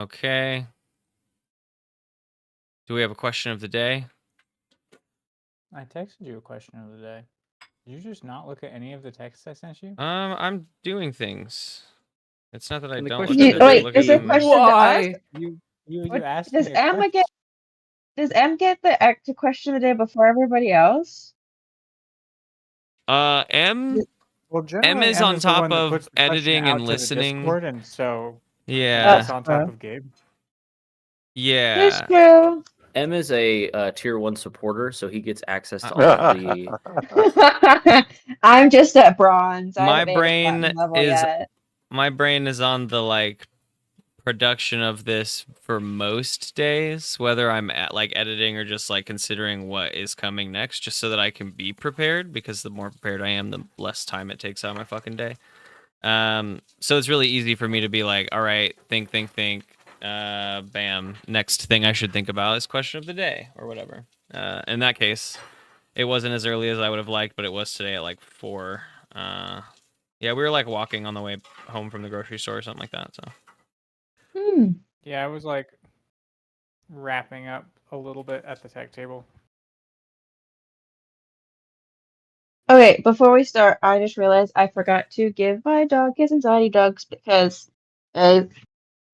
Okay. Do we have a question of the day? I texted you a question of the day. Did you just not look at any of the texts I sent you? I'm doing things. It's not that I And the don't look question at of them. the I day look is at it a them. question to us? You asked Does me a Emma question. get? Does Em get the extra question of the day before everybody else? M Well, M generally, is Em on is the top one that of puts the question editing out and to the listening. Discord, and so Yeah. it's on top of Gabe. It's Yeah. true. M is a tier 1 supporter, so he gets access to all of the. I'm just at bronze. I My haven't made a platinum level yet. My brain is on the like production of this for most days, whether I'm at like editing or just like considering what is coming next, just so that I can be prepared, because the more prepared I am, the less time it takes out of my fucking day. So it's really easy for me to be like, all right, think. Bam. Next thing I should think about is question of the day or whatever. In that case, it wasn't as early as I would have liked, but it was today at like 4. Yeah, we were like walking on the way home from the grocery store or something like that. So. Yeah, I was like wrapping up a little bit at the tech table. Okay, before we start, I just realized I forgot to give my dog his anxiety drugs because one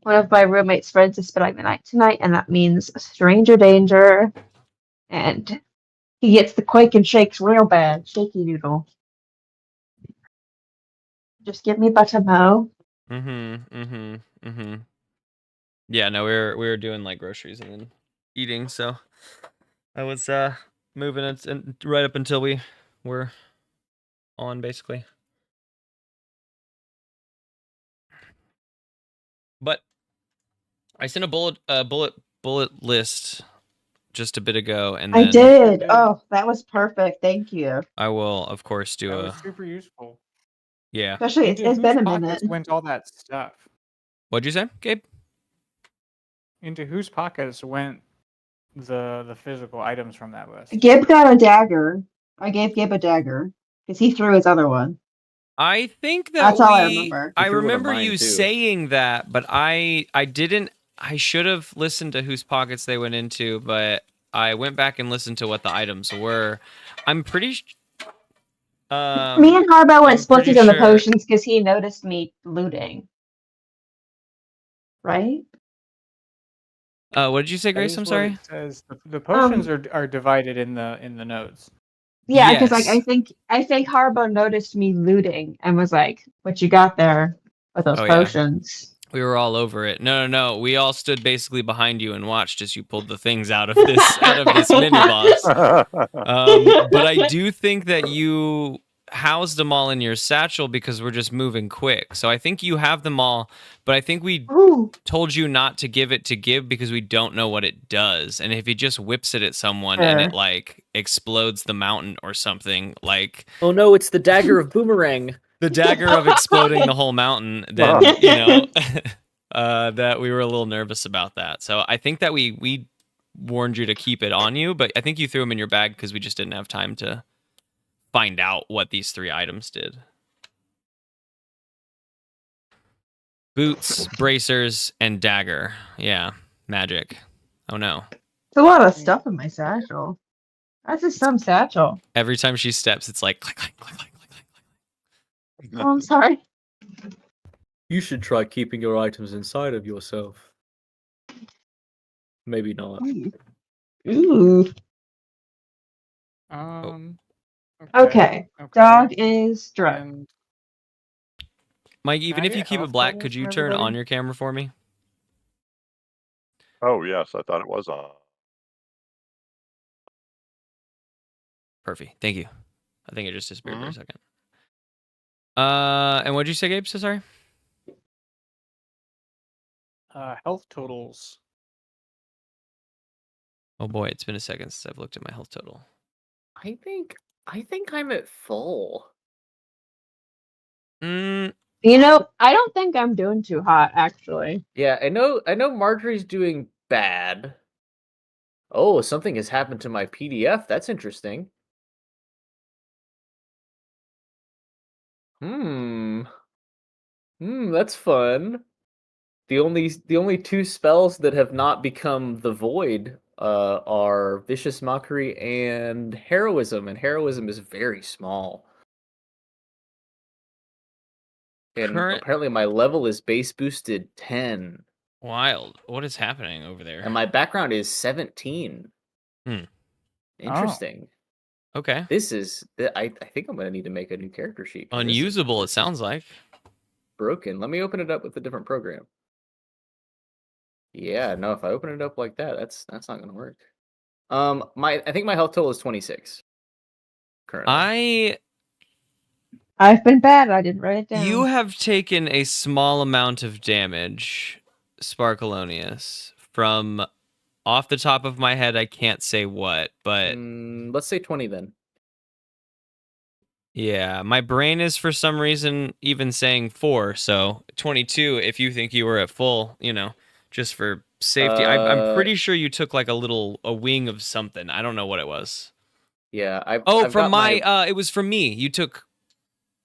of my roommate's friends is spending the night tonight, and that means stranger danger. And he gets the quake and shakes real bad. Shaky noodle. Just give me Buttermo. Yeah, no, we were doing like groceries and then eating, so I was moving it and right up until we were on, basically. But I sent a bullet list just a bit ago, and then I did. Oh, that was perfect. Thank you. I will, of course, do That a was super useful. yeah. Especially Into it's whose been a pockets minute. went all that stuff? What'd you say, Gabe? Into whose pockets went the physical items from that list? Gib got a dagger. I gave Gib a dagger because he threw his other one. I think that That's all I remember. I He threw one of remember mine, you too. saying that, but I didn't. I should have listened to whose pockets they went into, but I went back and listened to what the items were. I'm pretty. Me and Harbo went I'm pretty splitting on the sure. potions because he noticed me looting. Right? What did you say, That Grace? is I'm what sorry. it says. The potions are divided in the notes. Yeah, because like Yes. I think Harbo noticed me looting and was like, "What you got there with those Oh, yeah. potions?" We were all over it. No. We all stood basically behind you and watched as you pulled the things out of this mini boss. But I do think that you housed them all in your satchel because we're just moving quick. So I think you have them all, but I think we Ooh. told you not to give it to Gib because we don't know what it does. And if he just whips it at someone and it like explodes the mountain or something, like Oh no, it's the dagger of boomerang. the dagger of exploding the whole mountain, then you know that we were a little nervous about that. So I think that we warned you to keep it on you, but I think you threw them in your bag because we just didn't have time to find out what these 3 items did. Boots, bracers, and dagger. Yeah, magic. Oh no. It's a lot of stuff in my satchel. That's just some satchel. Every time she steps, it's like click, click, click, click, click, click. Oh, I'm sorry. You should try keeping your items inside of yourself. Maybe not. Ooh. Okay. Dog is drunk. And Mike, even Can I if you get keep it health black, totals could you from turn on everybody? your camera for me? Oh, yes, I thought it was on. Perfect. Thank you. I think it just disappeared for a second. And what'd you say, Gabe? So sorry. Health totals. Oh boy, it's been a second since I've looked at my health total. I think I'm at full. You know, I don't think I'm doing too hot, actually. Yeah, I know Marjorie's doing bad. Oh, something has happened to my PDF. That's interesting. That's fun. The only two spells that have not become the void are Vicious Mockery and Heroism, and Heroism is very small. And Current apparently my level is base boosted 10, wild. What is happening over there? and my background is 17. Hmm. Interesting. Okay. This is I think I'm gonna need to make a new character sheet. 'Cause Unusable, it this is sounds like. broken. Let me open it up with a different program. Yeah, no, if I open it up like that, that's not gonna work. I think my health total is 26 currently. I've been bad. I didn't write it down. You have taken a small amount of damage, Sparkalonius, from off the top of my head. I can't say what, but Let's say 20 then. yeah, my brain is for some reason even saying 4, so 22 if you think you were at full, just for safety. I'm pretty sure you took like a wing of something. I don't know what it was. Yeah, I've From got it was from me. You took,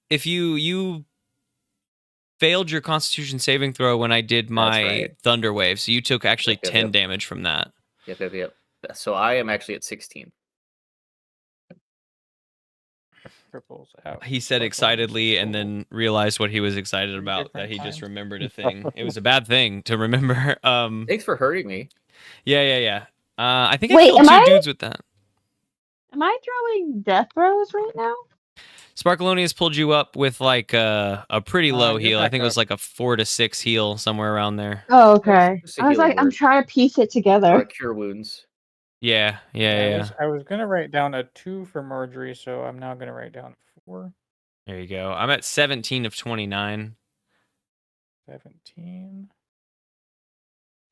if you failed your Constitution saving throw when I did my right. Thunder Wave, so you took actually Yep, 10 damage from that. Yep. So I am actually at 16. Triples out. He said Sparkle excitedly and soul. then realized what he was excited about, that different he just times. remembered a thing. It was a bad thing to remember. Thanks for hurting me. Yeah. I think I Wait, killed am 2 I- dudes with that. Am I throwing death throws right now? Sparkalonius pulled you up with like a pretty low you're heal. I back think it was up. like a 4 to 6 heal, somewhere around there. Oh, okay. Just a I was healing like, I'm word. trying to piece it Or a together. cure wounds. Yeah. I was gonna write down a 2 for Marjorie, so I'm now gonna write down 4. There you go. I'm at 17 of 29. 17.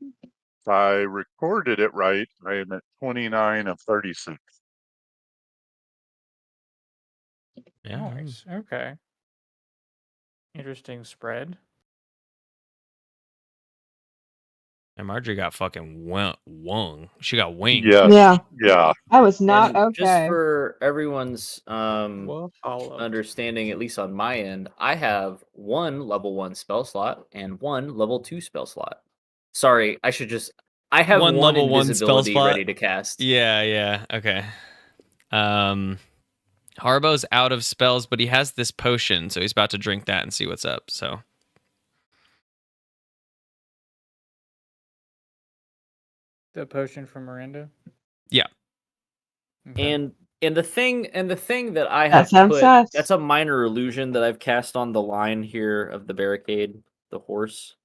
If I recorded it right, I am at 29 of 36. Yeah. Nice. Okay. Interesting spread. And Marjorie got fucking wung. She got winged. Yes. Yeah. I was not And just okay. for everyone's Well followed. understanding, at least on my end, I have 1 level 1 spell slot and 1 level 2 spell slot. Sorry, I have One 1 level 1 spell invisibility slot. ready to cast. Yeah. Okay. Harbo's out of spells, but he has this potion, so he's about to drink that and see what's up. So The potion from Miranda. yeah. Okay. And the thing that I That have sounds put, sus. that's a minor illusion that I've cast on the line here of the barricade, the horse.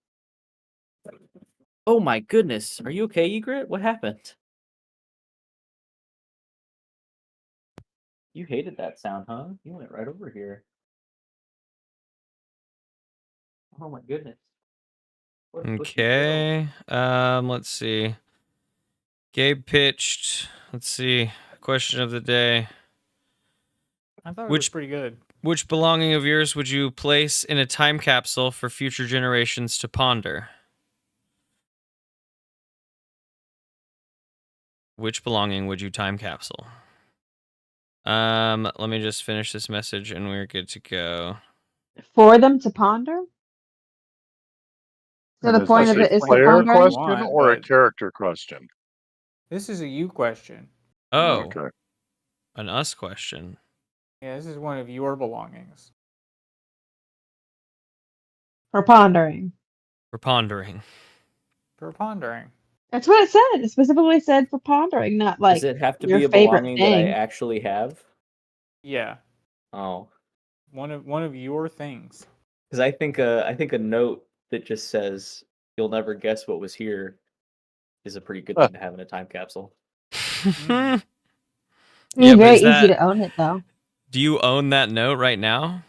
Oh my goodness. Are you okay, Egret? What happened? You hated that sound, huh? You went right over here. Oh my goodness. What a pushy girl. Okay. Let's see. Gabe pitched. Let's see. Question of the day. I thought it was Which pretty good. which belonging of yours would you place in a time capsule for future generations to ponder? Which belonging would you time capsule? Let me just finish this message and we're good to go. For them to ponder? So And the is point this of a it is for player pondering? question Want, or a but- character question? This is a you question. Oh, Okay. an us question. Yeah, this is one of your belongings. For pondering. For pondering. For pondering. That's what it said. It specifically said for pondering, not like Does it have to your be a favorite belonging that I thing. actually have? Yeah. Oh. One of your things. Because I think a note that just says you'll never guess what was here is a pretty good thing to have in a time capsule. Yeah, It's but very is easy that- to own it though. Do you own that note right now?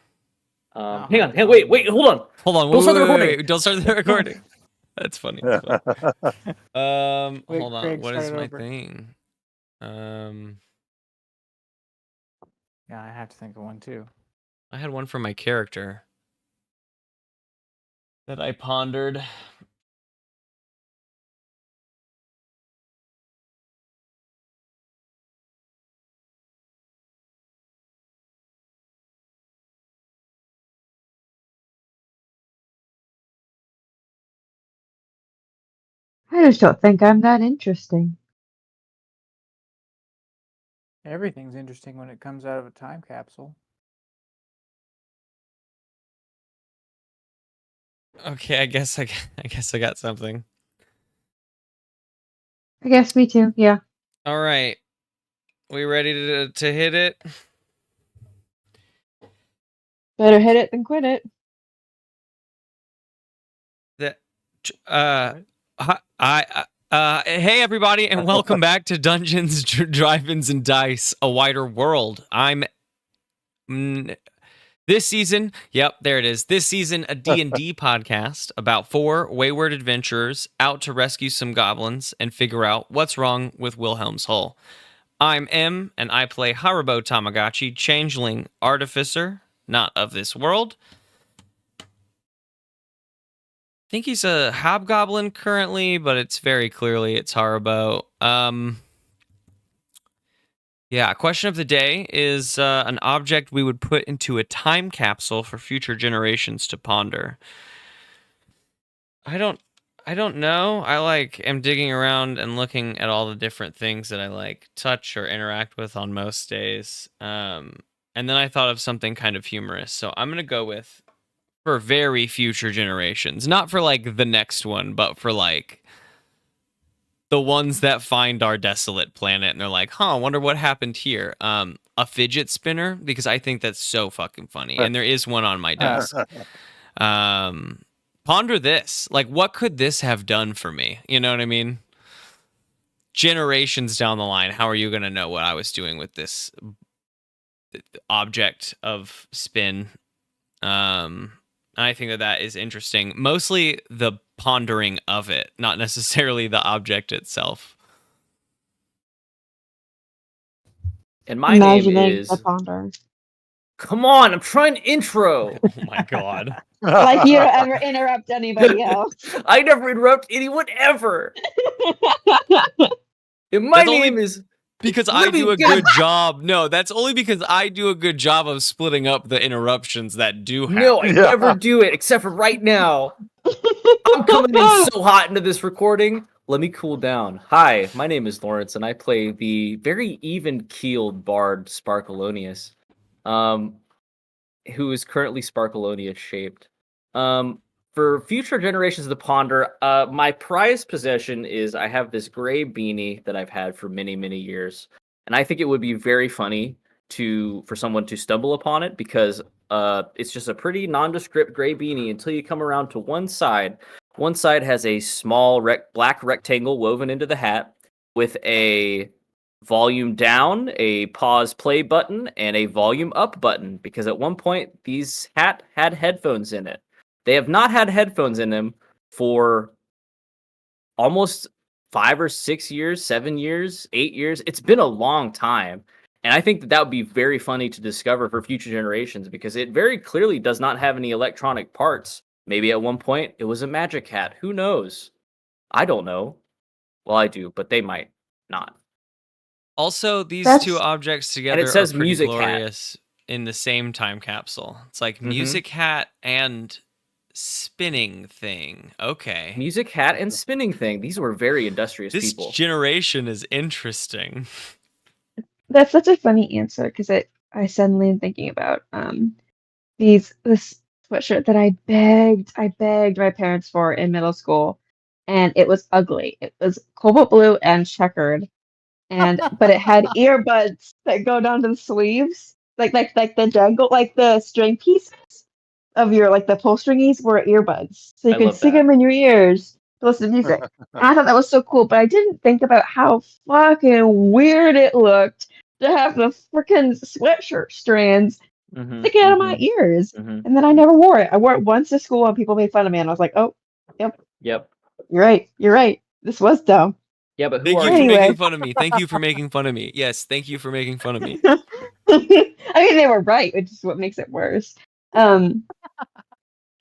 Hang on, wait, hold on. Hold on. Don't start the wait, recording. wait, don't start the recording. That's funny. That's funny. Wait, Hold on. Craig, What start is it my over. thing? Yeah, I have to think of one too. I had one for my character that I pondered. just don't think I'm that interesting. Everything's interesting when it comes out of a time capsule. Okay, I guess I got something. I guess me too, yeah. All right. We ready to hit it? Better hit it than quit it. Hey everybody, and welcome back to Dungeons, Drive-ins, and Dice: A Wider World. This season, yep, there it is. This season, a D&D podcast about 4 wayward adventurers out to rescue some goblins and figure out what's wrong with Wilhelm's Hull. I'm M, and I play Haribo Tamagotchi, changeling artificer, not of this world. I think he's a hobgoblin currently, but it's very clearly it's Haribo. Yeah, question of the day is an object we would put into a time capsule for future generations to ponder. I don't know. I am digging around and looking at all the different things that I touch or interact with on most days. And then I thought of something kind of humorous. So I'm going to go with for very future generations, not for the next one, but for the ones that find our desolate planet and they're like, I wonder what happened here. A fidget spinner, because I think that's so fucking funny. And there is one on my desk. Ponder this. What could this have done for me? You know what I mean? Generations down the line, how are you going to know what I was doing with this object of spin? I think that is interesting. Mostly the pondering of it, not necessarily the object itself. And my Imagining name is... the ponder. Come on, I'm trying to intro. Oh my god. Like you don't ever interrupt anybody else. I never interrupt anyone ever. And my name is... Because I do a good job. No, that's only because I do a good job of splitting up the interruptions that do happen. No, I never do it, except for right now. I'm coming in so hot into this recording. Let me cool down. Hi, my name is Lawrence, and I play the very even-keeled bard Sparkalonius, who is currently Sparkalonius-shaped. For future generations of the Ponder, my prized possession is I have this gray beanie that I've had for many, many years. And I think it would be very funny for someone to stumble upon it because it's just a pretty nondescript gray beanie until you come around to one side. One side has a small black rectangle woven into the hat with a volume down, a pause play button, and a volume up button. Because at one point, these hat had headphones in it. They have not had headphones in them for almost 5 or 6 years, 7 years, 8 years. It's been a long time. And I think that would be very funny to discover for future generations because it very clearly does not have any electronic parts. Maybe at one point it was a magic hat. Who knows? I don't know. Well, I do, but they might not. Also, these two objects together and it says are pretty music glorious in the same time capsule. It's like music hat and spinning thing. Okay. Music hat and spinning thing. These were very industrious people. This generation is interesting. That's such a funny answer because I suddenly am thinking about this sweatshirt that I begged my parents for in middle school, and it was ugly. It was cobalt blue and checkered, but it had earbuds that go down to the sleeves, like the jangle, like the string pieces of your the pull stringies were earbuds, so you could stick them in your ears to listen to music. And I thought that was so cool, but I didn't think about how fucking weird it looked to have the freaking sweatshirt strands sticking out of my ears. And then I never wore it. I wore it once to school and people made fun of me, and I was like, oh, yep. You're right. This was dumb. Yeah, but thank you for making fun of me. Thank you for making fun of me. Yes, thank you for making fun of me. I mean, they were right, which is what makes it worse.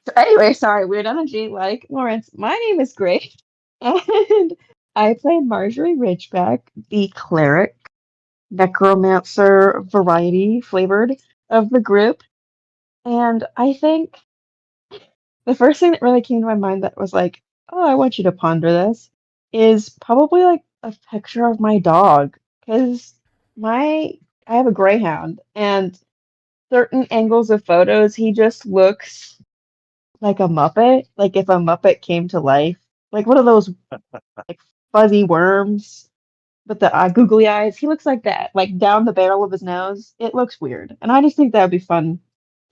So anyway, sorry, weird energy like Lawrence. My name is Grace, and I play Marjorie Ridgeback, the cleric, necromancer variety flavored of the group. And I think the first thing that really came to my mind that was like, oh, I want you to ponder this, is probably like a picture of my dog because I have a greyhound and certain angles of photos he just looks like a Muppet, like if a Muppet came to life, like one of those like fuzzy worms with the googly eyes. He looks like that, like down the barrel of his nose. It looks weird, and I just think that would be fun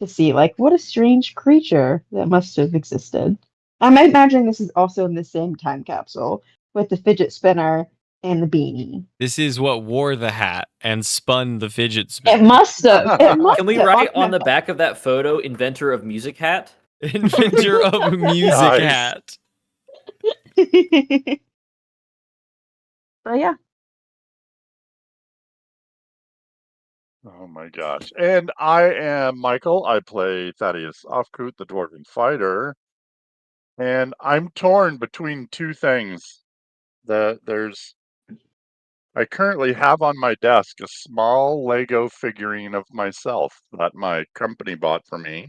to see. Like, what a strange creature that must have existed. I'm imagining this is also in the same time capsule with the fidget spinner and the beanie. This is what wore the hat and spun the fidget It spinner. must have. It must Can we have. write on the back of that photo, inventor of music hat? Inventor of music Nice. hat. But yeah. Oh my gosh. And I am Michael. I play Thaddeus Offcoot, the Dwarven Fighter. And I'm torn between two things. I currently have on my desk a small Lego figurine of myself that my company bought for me.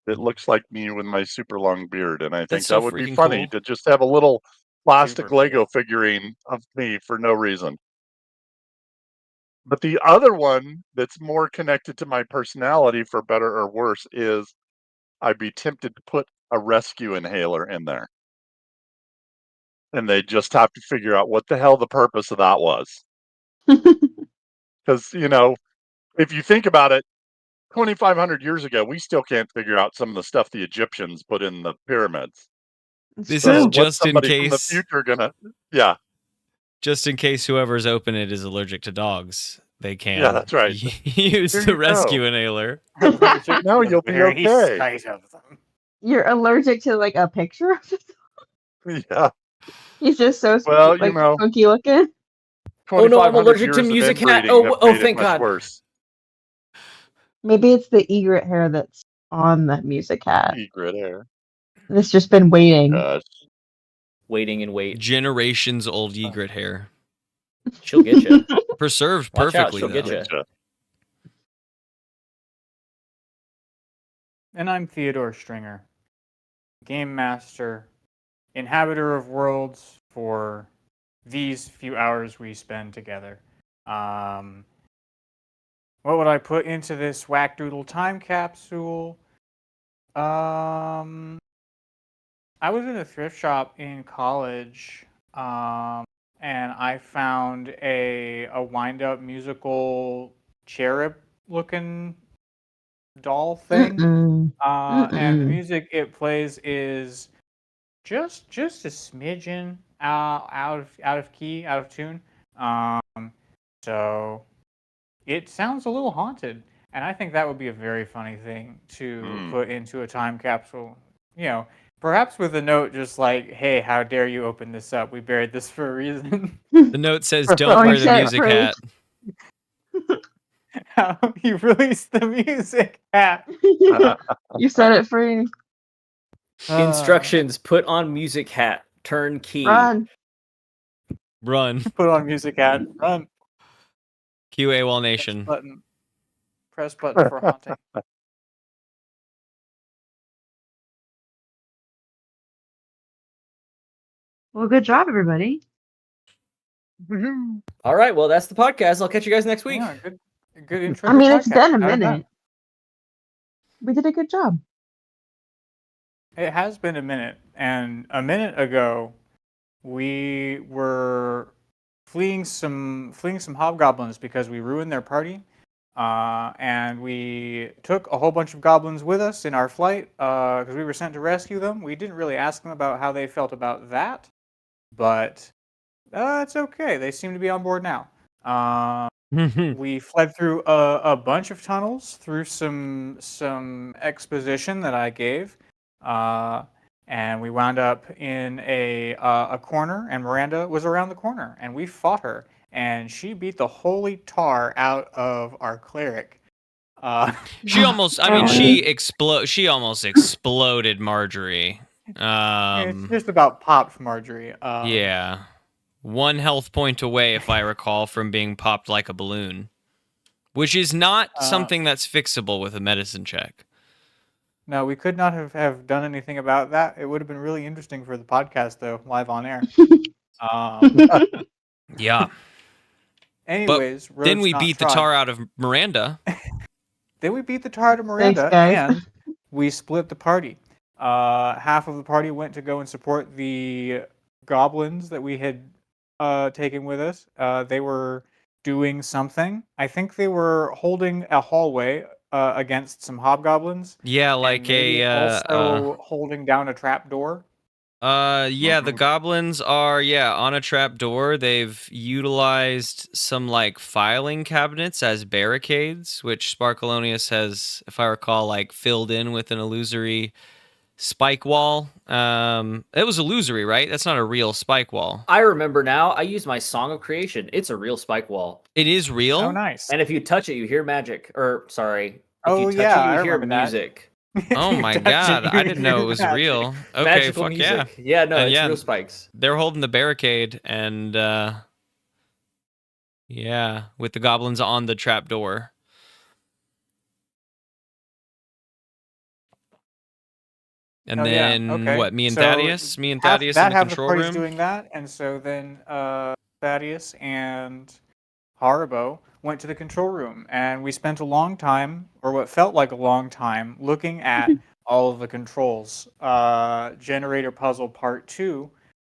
It looks like me with my super long beard, and I think That's so that would be freaking funny cool. to just have a little plastic Super Lego cool. figurine of me for no reason. But the other one that's more connected to my personality, for better or worse, is I'd be tempted to put a rescue inhaler in there. And they just have to figure out what the hell the purpose of that was. Because, if you think about it, 2,500 years ago, we still can't figure out some of the stuff the Egyptians put in the pyramids. It's This true. is So what's just in somebody from the case. future gonna? Yeah, Just in case whoever's opened it is allergic to dogs, they can yeah, that's right. use Here the you rescue go. inhaler. Allergic Now to the you'll be very okay. sight of them. You're allergic to like a picture of it? Yeah. He's just so Well, like funky looking. Oh no, I'm 2,500 allergic to years of music hat. inbreeding have Oh, made it thank much God. worse. Maybe it's the egret hair that's on the music hat. Egret hair. It's just been waiting. Gosh. Waiting and wait. Generations old egret hair. She'll get you. Preserved Watch out, perfectly, she'll get though. you. Gotcha. And I'm Theodore Stringer, game master, inhabitor of worlds for these few hours we spend together. What would I put into this whackdoodle time capsule? I was in a thrift shop in college, and I found a wind-up musical cherub-looking doll thing. Mm-mm. And the Mm-mm. music it plays is just a smidgen out of key, out of tune. So it sounds a little haunted, and I think that would be a very funny thing to put into a time capsule. Perhaps with a note just like, "Hey, how dare you open this up? We buried this for a reason." The note says, "Don't wear the set it music free. hat." How you released the music hat. You set it free. Instructions: put on music hat. Turn key. Run. Run. Put on music hat. Run. QA Wall Press Nation. button. Press button for haunting. Well, good job, everybody. All right, well, that's the podcast. I'll catch you guys next week. Yeah, good intro. I to mean, it's podcast. been a How did that- minute. We did a good job. It has been a minute, and a minute ago, we were fleeing some hobgoblins because we ruined their party, and we took a whole bunch of goblins with us in our flight because we were sent to rescue them. We didn't really ask them about how they felt about that, but it's okay. They seem to be on board now. We fled through a bunch of tunnels through some exposition that I gave, and we wound up in a corner. And Miranda was around the corner, and we fought her, and she beat the holy tar out of our cleric. She almost. I mean, she almost exploded Marjorie. It's just about popped Marjorie. Yeah. 1 health point away, if I recall, from being popped like a balloon, which is not something that's fixable with a medicine check. No, we could not have done anything about that. It would have been really interesting for the podcast, though, live on air. Yeah. Anyways, Then roads we not beat the trod. tar out of Miranda. Then we beat the tar out of Thanks, Miranda, guys. and we split the party. Half of the party went to go and support the goblins that we had taken with us. They were doing something. I think they were holding a hallway against some hobgoblins, Yeah, and like maybe a also holding down a trap door. yeah, the goblins are on a trap door. They've utilized some like filing cabinets as barricades, which Sparkalonius has, if I recall, like filled in with an illusory spike wall. It was illusory, right? That's not a real spike wall. I remember now. I use my Song of Creation. It's a real spike wall. It is real. Oh, nice. And if you touch it, you hear magic. Or sorry, if Oh, you touch yeah, it, I you hear remember that. music. Oh You my touch it, god, you I didn't know hear it was magic. real. Okay, Magical fuck music. yeah. No, And it's yeah, real spikes. They're holding the barricade and yeah, with the goblins on the trap door. And Oh, yeah, then okay. what? Me and So Thaddeus in half the the control party's room. doing that, and so then Thaddeus and Haribo went to the control room, and we spent a long time, or what felt like a long time, looking at all of the controls. Generator puzzle part 2.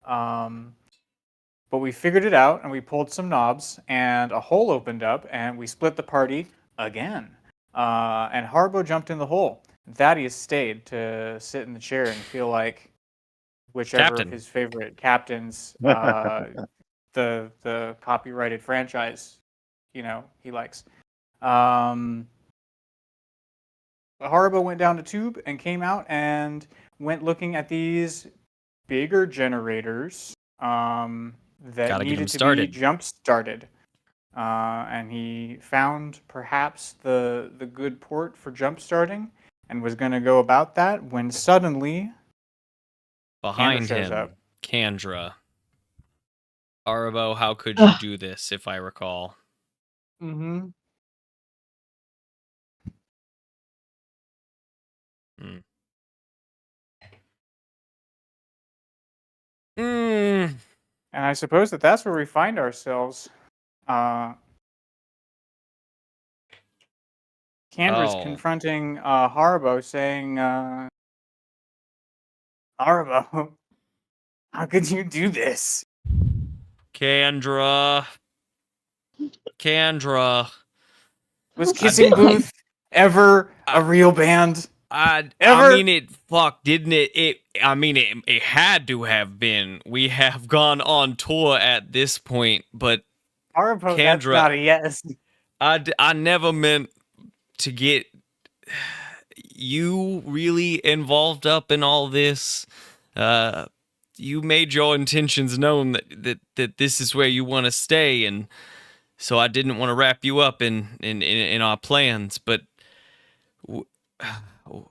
But we figured it out, and we pulled some knobs, and a hole opened up, and we split the party again. And Haribo jumped in the hole. Thaddeus stayed to sit in the chair and feel like whichever Captain. of his favorite captains, the copyrighted franchise, he likes. Haribo went down the tube and came out and went looking at these bigger generators that Gotta get 'em needed to started. be jump started. And he found perhaps the good port for jump starting and was going to go about that when suddenly Behind shows him, up. Kandra. Haribo, how could you do this, if I recall? Mm-hmm. And I suppose that's where we find ourselves. Kandra's confronting Haribo, saying, Haribo, how could you do this? Kandra. Was Kissing Booth ever a real band? I Ever? mean, it didn't it? It had to have been. We have gone on tour at this point, but Haribo, that's Kandra, not a yes. I never meant to get you really involved up in all this. You made your intentions known that this is where you want to stay, and so I didn't want to wrap you up in our plans, but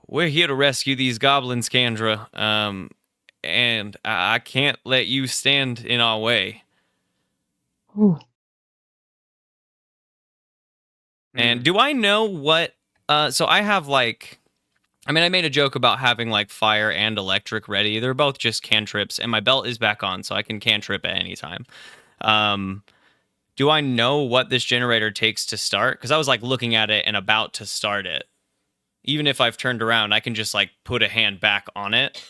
we're here to rescue these goblins, Kandra, and I can't let you stand in our way. Ooh. And do I know what... so I have, like... I mean, I made a joke about having, like, fire and electric ready. They're both just cantrips, and my belt is back on, so I can cantrip at any time. Do I know what this generator takes to start? Because I was, like, looking at it and about to start it. Even if I've turned around, I can just, like, put a hand back on it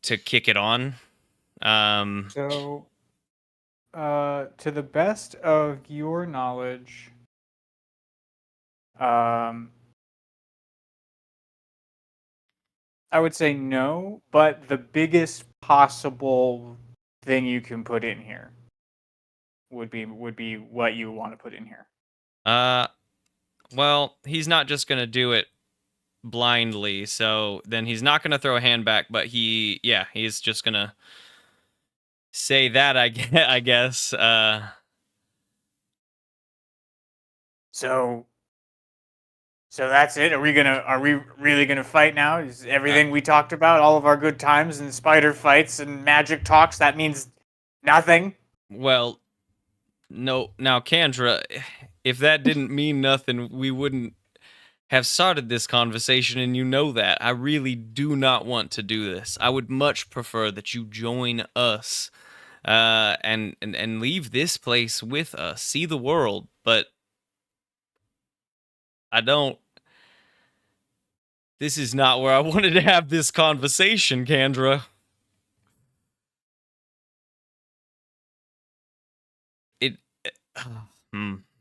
to kick it on. So, to the best of your knowledge, I would say no, but the biggest possible thing you can put in here would be what you want to put in here. Well, he's not just gonna do it blindly, so then he's not gonna throw a hand back, but he's just gonna say that, I guess. So that's it. Are we really gonna fight now? Is everything we talked about, all of our good times and spider fights and magic talks, that means nothing? Well, no. Now, Kandra, if that didn't mean nothing, we wouldn't have started this conversation, and you know that. I really do not want to do this. I would much prefer that you join us and leave this place with us, see the world, but I don't. This is not where I wanted to have this conversation, Kendra. It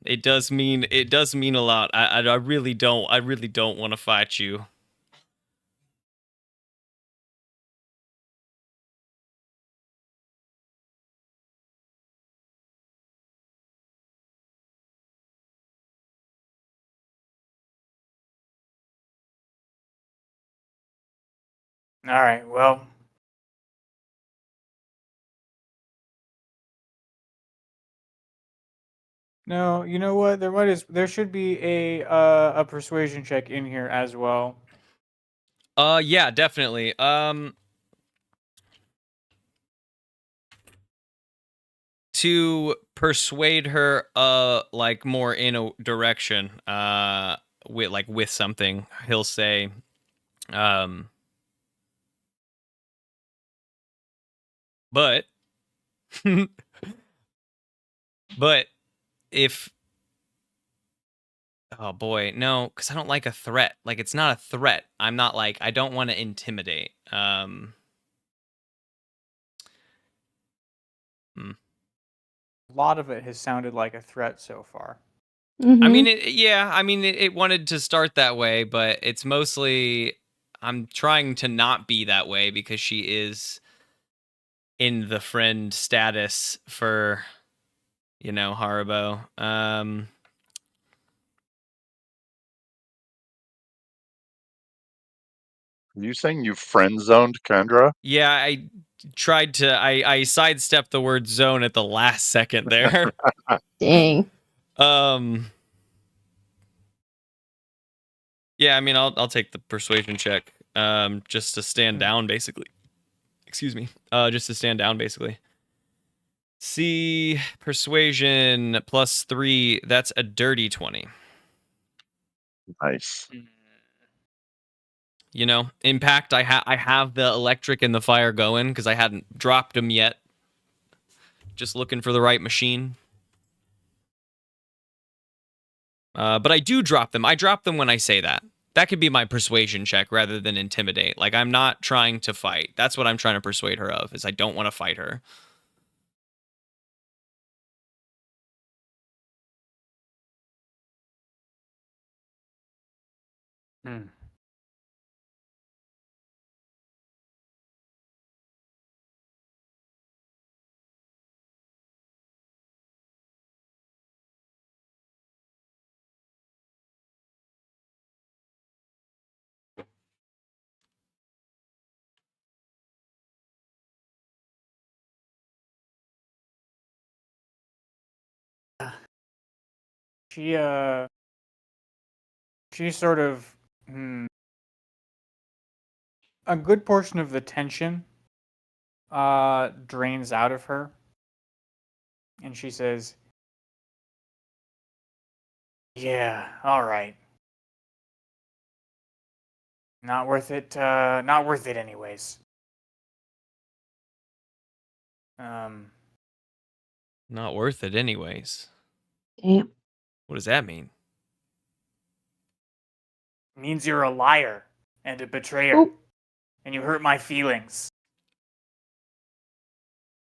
it does mean a lot. I really don't want to fight you. All right, well. No, you know what? There should be a persuasion check in here as well. Yeah, definitely. To persuade her like more in a direction with something, he'll say but but if oh boy, no, because I don't like a threat. Like, it's not a threat. I'm not like, I don't want to intimidate. A lot of it has sounded like a threat so far. I mean, it wanted to start that way, but it's mostly I'm trying to not be that way because she is in the friend status for, Haribo. Are you saying you friend zoned Kendra? Yeah, I tried to. I sidestepped the word zone at the last second there. Dang. Yeah, I mean, I'll take the persuasion check. Just to stand down, basically. Excuse me. Just to stand down, basically. See, persuasion +3. That's a dirty 20. Nice. Impact. I have the electric and the fire going because I hadn't dropped them yet. Just looking for the right machine. But I do drop them. I drop them when I say that. That could be my persuasion check rather than intimidate. Like, I'm not trying to fight. That's what I'm trying to persuade her of, is I don't want to fight her. She sort of a good portion of the tension drains out of her, and she says, "Yeah, all right. Not worth it. Not worth it, anyways." Not worth it anyways. Damn. What does that mean? Means you're a liar and a betrayer, Oop. and you hurt my feelings.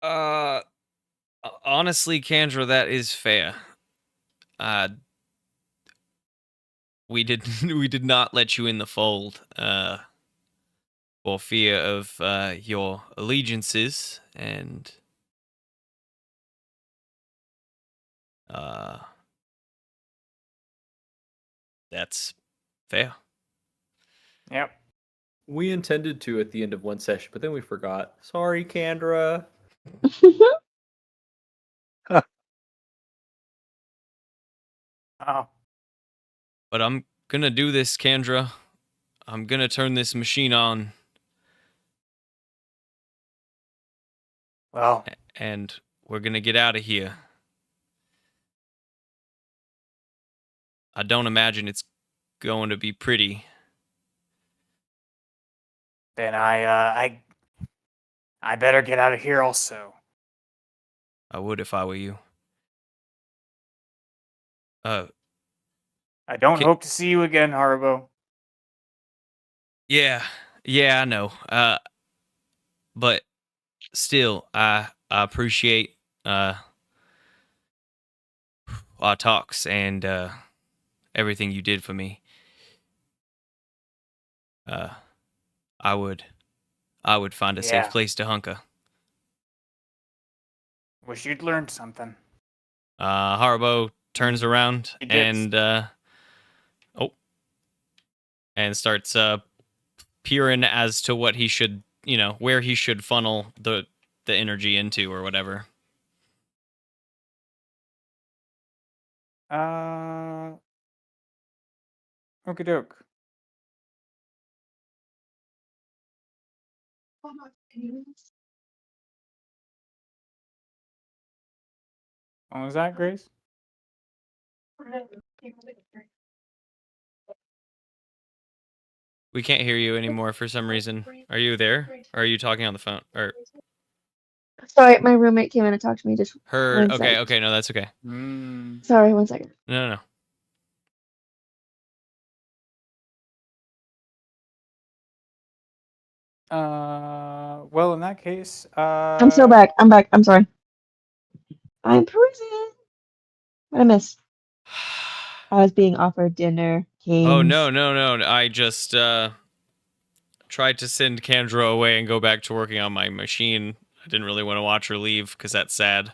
Honestly, Kendra, that is fair. We did not let you in the fold, for fear of your allegiances, and that's fair. Yep. We intended to at the end of one session, but then we forgot. Sorry, Kendra. Oh. But I'm gonna do this, Kendra. I'm gonna turn this machine on. Well. And we're gonna get out of here. I don't imagine it's going to be pretty. Then I better get out of here also. I would if I were you. I don't Ki- hope to see you again, Harbo. Yeah, I know. But still, I appreciate our talks and everything you did for me. I would find a safe Yeah. place to hunker. Wish you'd learned something. Harbo turns around He dips. and starts peering as to what he should, where he should funnel the energy into or whatever. Okie doke. What was that, Grace? We can't hear you anymore for some reason. Are you there? Or are you talking on the phone? Or Sorry, my roommate came in and talked to me. Just heard? one Okay, second. no, that's okay. Sorry, 1 second. No. Well, in that case, I'm still back. I'm back. I'm sorry. I'm prison. What I miss? I was being offered dinner. Games. Oh no! I just tried to send Kendra away and go back to working on my machine. I didn't really want to watch her leave because that's sad.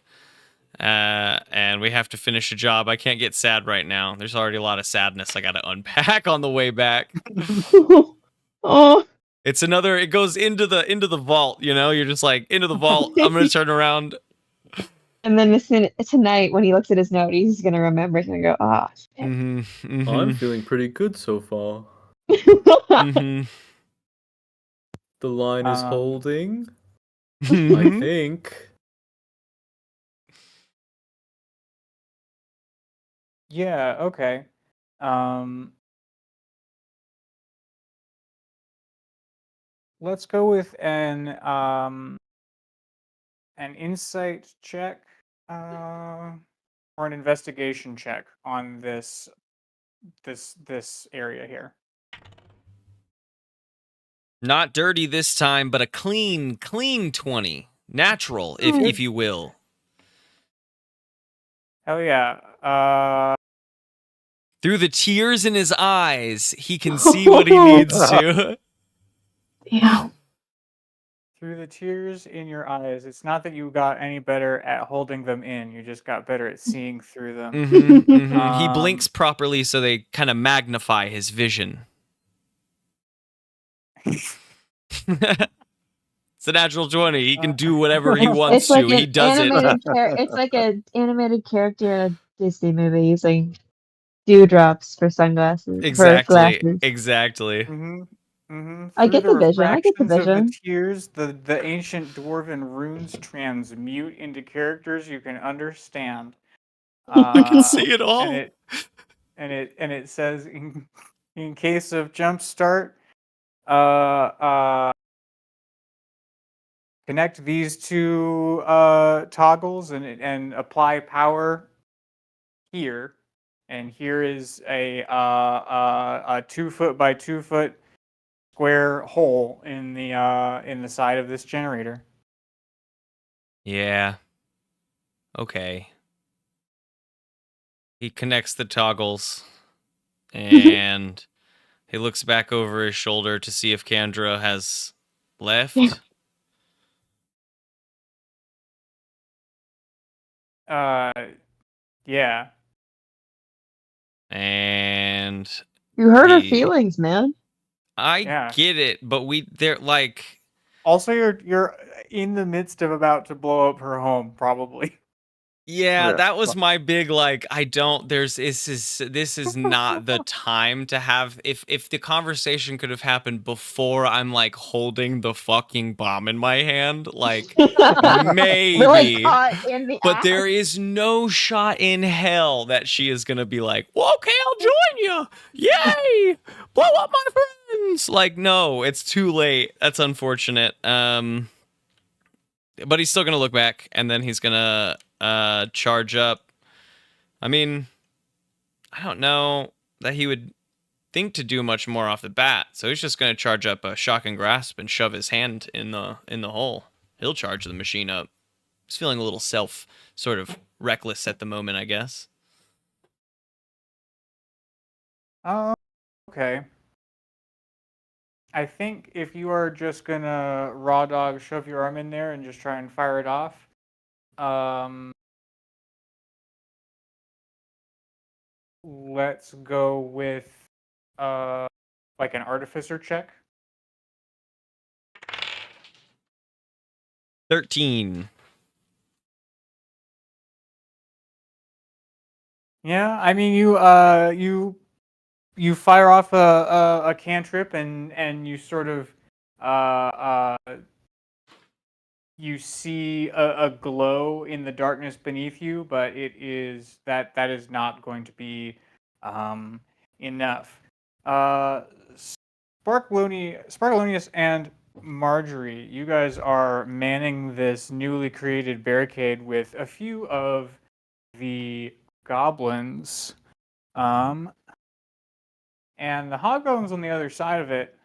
And we have to finish a job. I can't get sad right now. There's already a lot of sadness I got to unpack on the way back. Oh. It's another. It goes into the vault. You're just like into the vault. I'm gonna turn around. And then tonight, when he looks at his note, he's gonna remember. He's gonna go, "Ah, shit." I'm feeling pretty good so far. Mm-hmm. The line is holding. I Mm-hmm. think. Yeah, okay. Let's go with an insight check or an investigation check on this area here. Not dirty this time, but a clean 20. Natural, if you will. Hell yeah. Through the tears in his eyes, he can see what he needs to. Yeah. Through the tears in your eyes, it's not that you got any better at holding them in. You just got better at seeing through them. He blinks properly so they kind of magnify his vision. It's a natural 20. He can do whatever he wants to. He does it. It's like an animated character in a Disney movie using dewdrops for sunglasses. For glasses. Exactly. I get the vision. I get the Refractions of vision. the tears, the ancient dwarven runes transmute into characters you can understand. I can see it all. And it says in case of jump start, connect these two toggles and apply power here. And here is a 2 foot by 2 foot square hole in the side of this generator. Yeah. Okay. He connects the toggles and he looks back over his shoulder to see if Kendra has left. Yeah. And You hurt her feelings, man. I get it, but they're like. Also, you're in the midst of about to blow up her home, probably. Yeah, Okay. that was my big like I don't there's this is not the time to have if the conversation could have happened before I'm like holding the fucking bomb in my hand, like Really maybe. caught in the But act. there is no shot in hell that she is gonna be like, well, okay, I'll join you. Yay! Blow up my friends. Like, no, it's too late. That's unfortunate. But he's still gonna look back, and then he's gonna charge up. I mean, I don't know that he would think to do much more off the bat, so he's just gonna charge up a shock and grasp and shove his hand in the hole. He'll charge the machine up. He's feeling a little sort of reckless at the moment, I guess. Okay. I think if you are just gonna raw dog shove your arm in there and just try and fire it off, let's go with like an artificer check. 13. Yeah, I mean you fire off a cantrip and you sort of you see a glow in the darkness beneath you, but it is that is not going to be enough. Sparkalonius and Marjorie, you guys are manning this newly created barricade with a few of the goblins. And the hobgoblins on the other side of it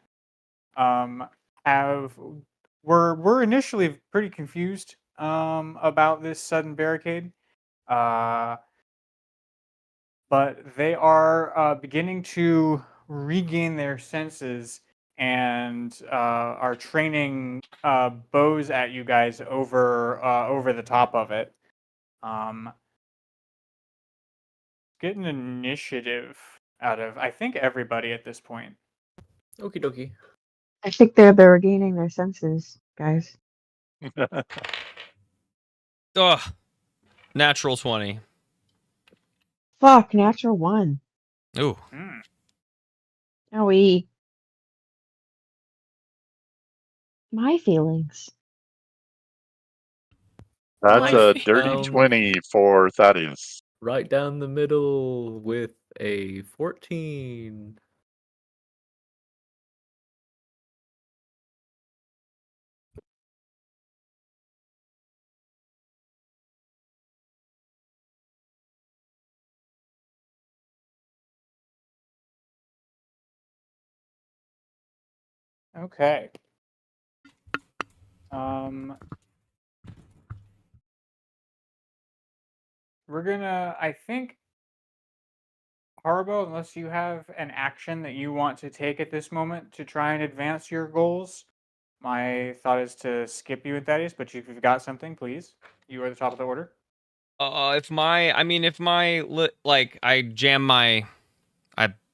were initially pretty confused about this sudden barricade. But they are beginning to regain their senses and are training bows at you guys over the top of it. Get an initiative out of, I think, everybody at this point. Okie dokie. I think they're regaining their senses, guys. Ugh. Natural 20. Fuck, natural 1. Ooh. Owie. My feelings. That's My a feet. dirty 20 for Thaddeus. Right down the middle with a 14. Okay. We're gonna, I think, Harbo, unless you have an action that you want to take at this moment to try and advance your goals, my thought is to skip you and Thaddeus, but if you've got something, please. You are the top of the order. If my like I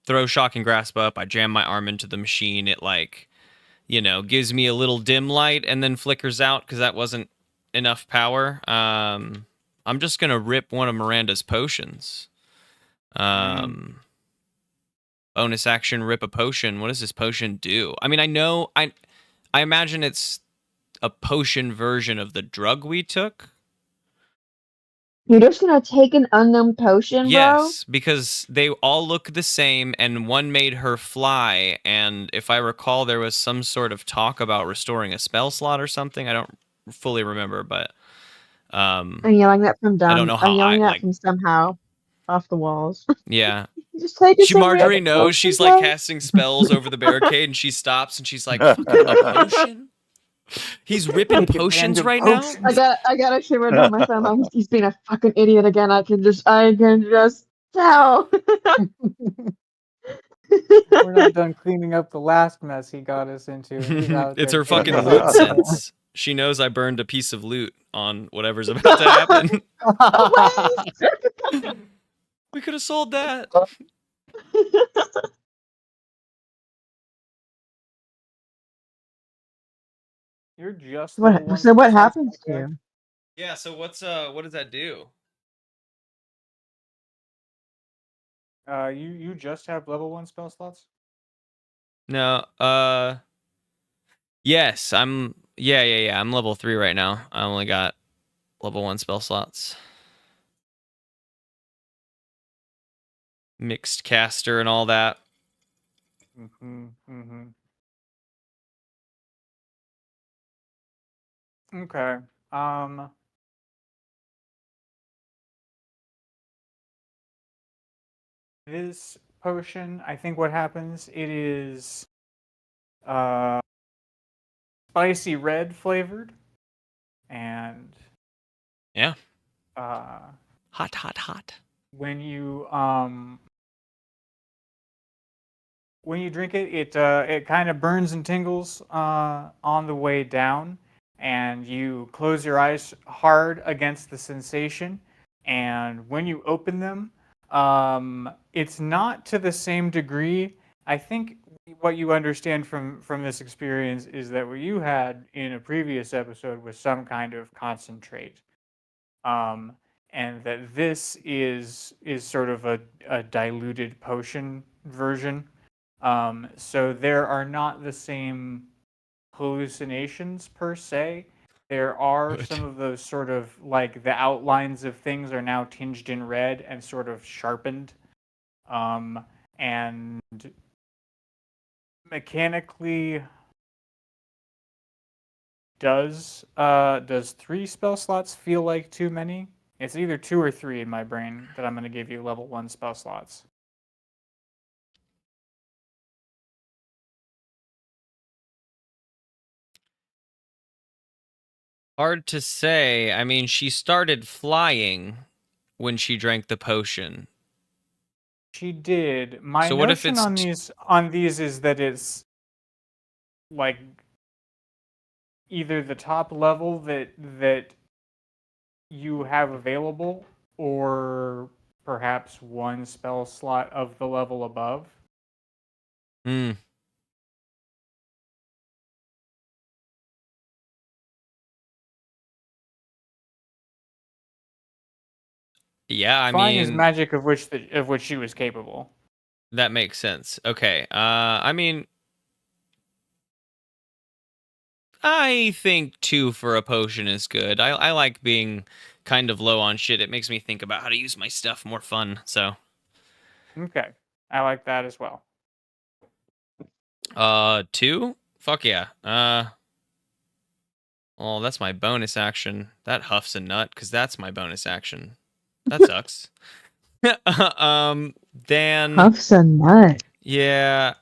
throw shock and grasp up, I jam my arm into the machine, it like, gives me a little dim light and then flickers out because that wasn't enough power. I'm just gonna rip one of Miranda's potions. Bonus action, rip a potion. What does this potion do? I mean, I imagine it's a potion version of the drug we took. You're just gonna take an unknown potion, bro? Yes, because they all look the same, and one made her fly. And if I recall, there was some sort of talk about restoring a spell slot or something. I don't fully remember, but I'm yelling that from down. I don't know how I'm yelling I that like. from somehow off the walls. Yeah, Just take it. Marjorie knows she's like casting spells over the barricade, and she stops and she's like, "Fucking a potion." He's ripping potions right now. I got a shiver down my spine. Like, he's being a fucking idiot again. I can just tell. We're not done cleaning up the last mess he got us into. He's out It's there her fucking taking loot us. sense. She knows I burned a piece of loot on whatever's about to happen. We could have sold that. You're just So what happens to you? Yeah, so what does that do? You just have level 1 spell slots? No, yes, yeah. I'm level 3 right now. I only got level 1 spell slots. Mixed caster and all that. Okay. This potion, I think what happens, it is spicy red flavored, and Yeah. uh, Hot. when you drink it, it kind of burns and tingles on the way down, and you close your eyes hard against the sensation. And when you open them, it's not to the same degree. I think what you understand from this experience is that what you had in a previous episode was some kind of concentrate, um, and that this is sort of a diluted potion version. So there are not the same hallucinations per se. There are Good. some of those sort of like the outlines of things are now tinged in red and sort of sharpened. And mechanically, does 3 spell slots feel like too many? It's either 2 or 3 in my brain that I'm going to give you level 1 spell slots. Hard to say. I mean, she started flying when she drank the potion. She did. My So what if notion it's on these is that it's like either the top level that you have available, or perhaps 1 spell slot of the level above. Hmm. Yeah, I Flying is mean, magic of which she was capable. that makes sense. Okay. I mean, I think 2 for a potion is good. I like being kind of low on shit. It makes me think about how to use my stuff more fun. So, Okay, I like that as well. 2? Fuck yeah. Well, that's my bonus action. That huffs a nut because that's my bonus action. That sucks. Dan. Huff's a nut. Yeah,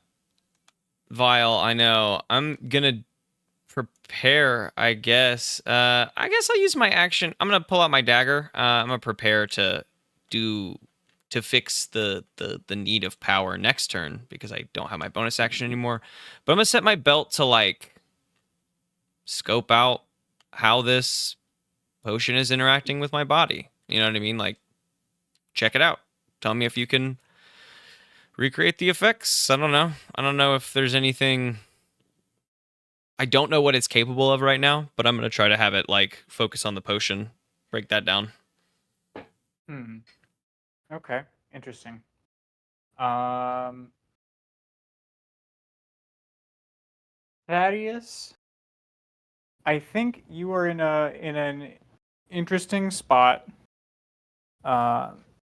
Vile, I know. I'm gonna prepare, I guess. I guess I'll use my action. I'm gonna pull out my dagger. I'm gonna prepare to fix the need of power next turn because I don't have my bonus action anymore. But I'm gonna set my belt to like scope out how this potion is interacting with my body. You know what I mean? Like, check it out. Tell me if you can recreate the effects. I don't know. I don't know if there's anything. I don't know what it's capable of right now, but I'm gonna try to have it like focus on the potion, break that down. Okay, interesting. Thaddeus, I think you are in an interesting spot,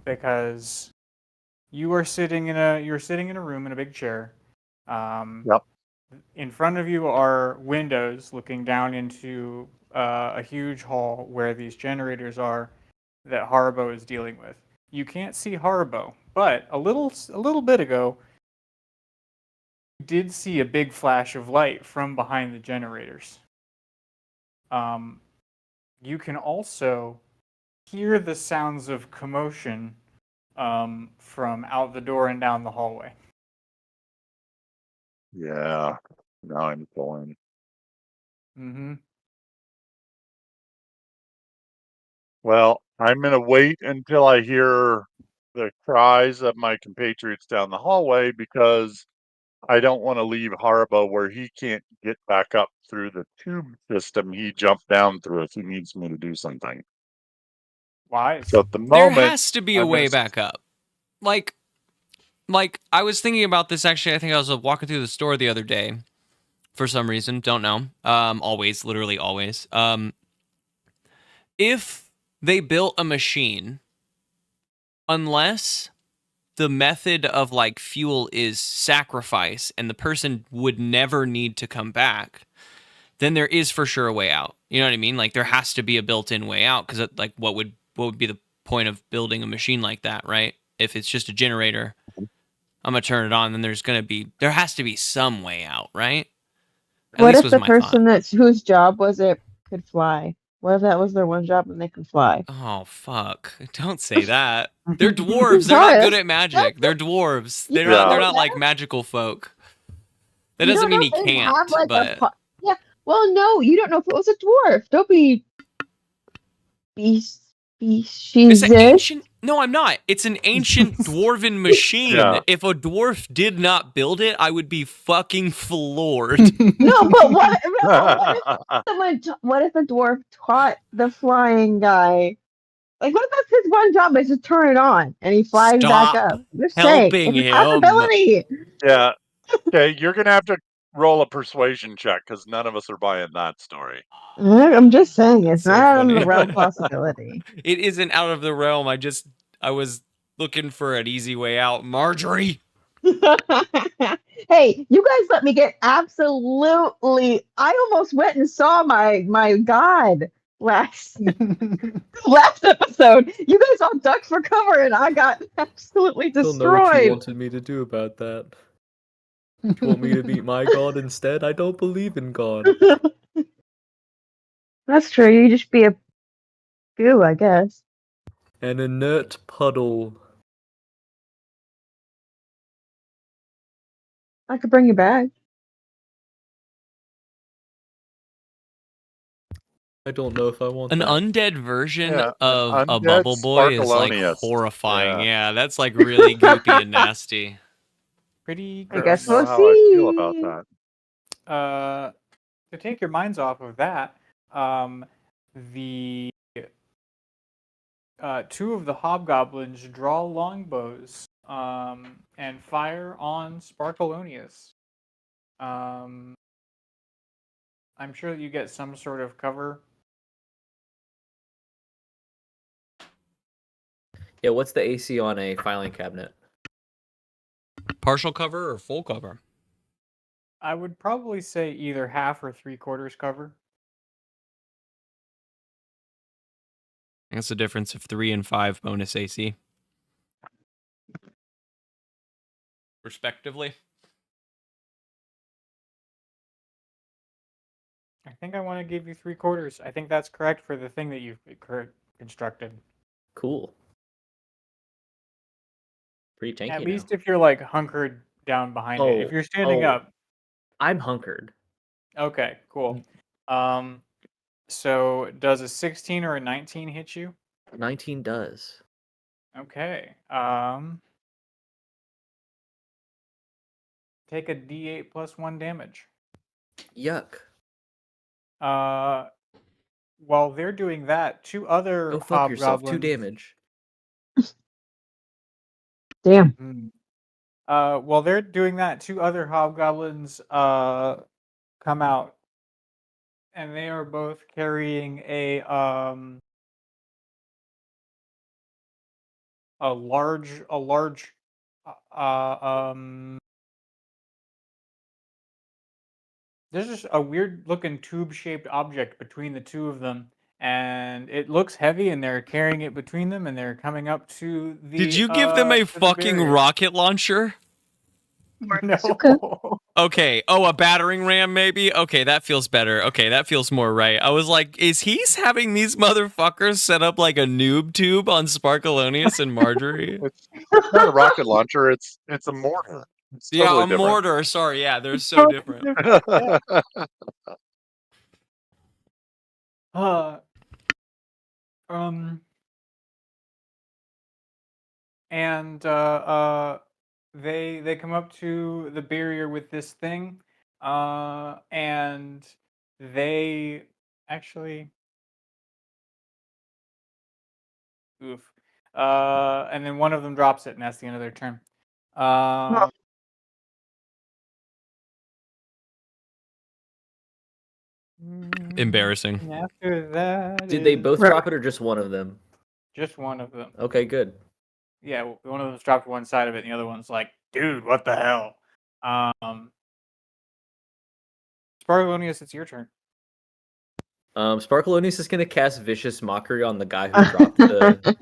because you're sitting in a room in a big chair. Yep. In front of you are windows looking down into a huge hall where these generators are that Haribo is dealing with. You can't see Haribo, but a little bit ago, you did see a big flash of light from behind the generators. You can also hear the sounds of commotion from out the door and down the hallway. Yeah. Now I'm pulling. Mm-hmm. Well, I'm going to wait until I hear the cries of my compatriots down the hallway because I don't want to leave Haribo where he can't get back up through the tube system he jumped down through if he needs me to do something. Wise. So at the There moment, has to be a I'm going way to. back up. Like, like I was thinking about this actually. I think I was walking through the store the other day for some reason. Don't know. Always, literally always. If they built a machine, unless the method of like fuel is sacrifice and the person would never need to come back, then there is for sure a way out. You know what I mean? Like there has to be a built-in way out, because like what would be the point of building a machine like that, right? If it's just a generator, I'm gonna turn it on, then there has to be some way out, right? At What least if was the my thought. person whose job was it could fly? What if that was their one job and they could fly? Oh fuck! Don't say that. They're dwarves. They're not good at magic. They're dwarves. They're You not. They're Yeah. not like magical folk. That You doesn't don't know mean if he they can't. have like But yeah. Well, no, you don't know if it was a dwarf. Don't be it's an speciesist. ancient. No, I'm not. It's an ancient dwarven machine. Yeah. If a dwarf did not build it, I would be fucking floored. No, but what if a dwarf taught the flying guy? Like, what if that's his one job is just turn it on and he flies back Stop up? Just saying, helping it's a him. possibility. Yeah. Okay, you're gonna have to roll a persuasion check because none of us are buying that story. I'm just saying, it's That's so not out of funny. the realm possibility. It isn't out of the realm. I was looking for an easy way out. Marjorie. Hey, you guys let me get absolutely. I almost went and saw my god last episode. You guys all ducked for cover, and I got absolutely Don't know what you destroyed. wanted me to do about that. You want me to meet my god instead? I don't believe in God. That's true. You just be a goo, I guess. An inert puddle. I could bring you back. I don't know if I want An that. undead version Yeah, of an a undead bubble boy is like Sparkalonius. horrifying. Yeah. Yeah, that's like really goopy and nasty. Pretty I gross. guess I don't we'll know how I feel about see. that. To take your minds off of that, the two of the hobgoblins draw longbows and fire on Sparkalonius. I'm sure that you get some sort of cover. Yeah, what's the AC on a filing cabinet? Partial cover or full cover? I would probably say either half or 3/4 cover. That's the difference of 3 and 5 bonus AC. Respectively. I think I want to give you 3/4. I think that's correct for the thing that you've constructed. Cool. Pretty tanky At now. least if you're like hunkered down behind it. If you're standing up. I'm hunkered. Okay, cool. So does a 16 or a 19 hit you? 19 does. Okay. Take a D8 plus 1 damage. Yuck. While they're doing that, two other Go fuck yourself. 2 hobgoblins. damage. Damn. While they're doing that, two other hobgoblins come out, and they are both carrying a large there's just a weird looking tube shaped object between the two of them, and it looks heavy, and they're carrying it between them, and they're coming up to the Did you give them a to the fucking barrier. rocket launcher? No. Okay. Oh, a battering ram, maybe? Okay, that feels better. Okay, that feels more right. I was like, is he having these motherfuckers set up like a noob tube on Sparkalonius and Marjorie? It's not a rocket launcher. It's a mortar. It's Yeah, totally a different. mortar. Sorry, yeah, they're so different. And they come up to the barrier with this thing, and they actually and then one of them drops it, and that's the end of their turn. Um, Embarrassing. and after that, Did they is both Right. drop it or just one of them? just one of them. Okay, good. Yeah, one of them's dropped one side of it, and the other one's like, dude, what the hell? Sparkalonius, it's your turn. Sparkalonius is gonna cast Vicious Mockery on the guy who dropped the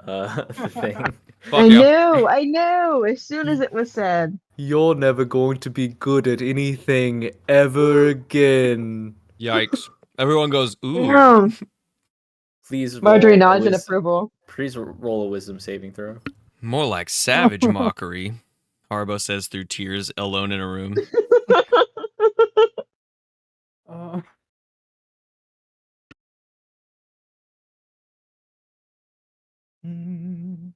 the thing. Fuck yeah. I knew. As soon as it was said. You're never going to be good at anything ever again. Yikes. Everyone goes, ooh. Damn. Please Marjorie roll a nods in wis- approval. Please roll a wisdom saving throw. More like savage mockery. Harbo says through tears, alone in a room. Uh, mm.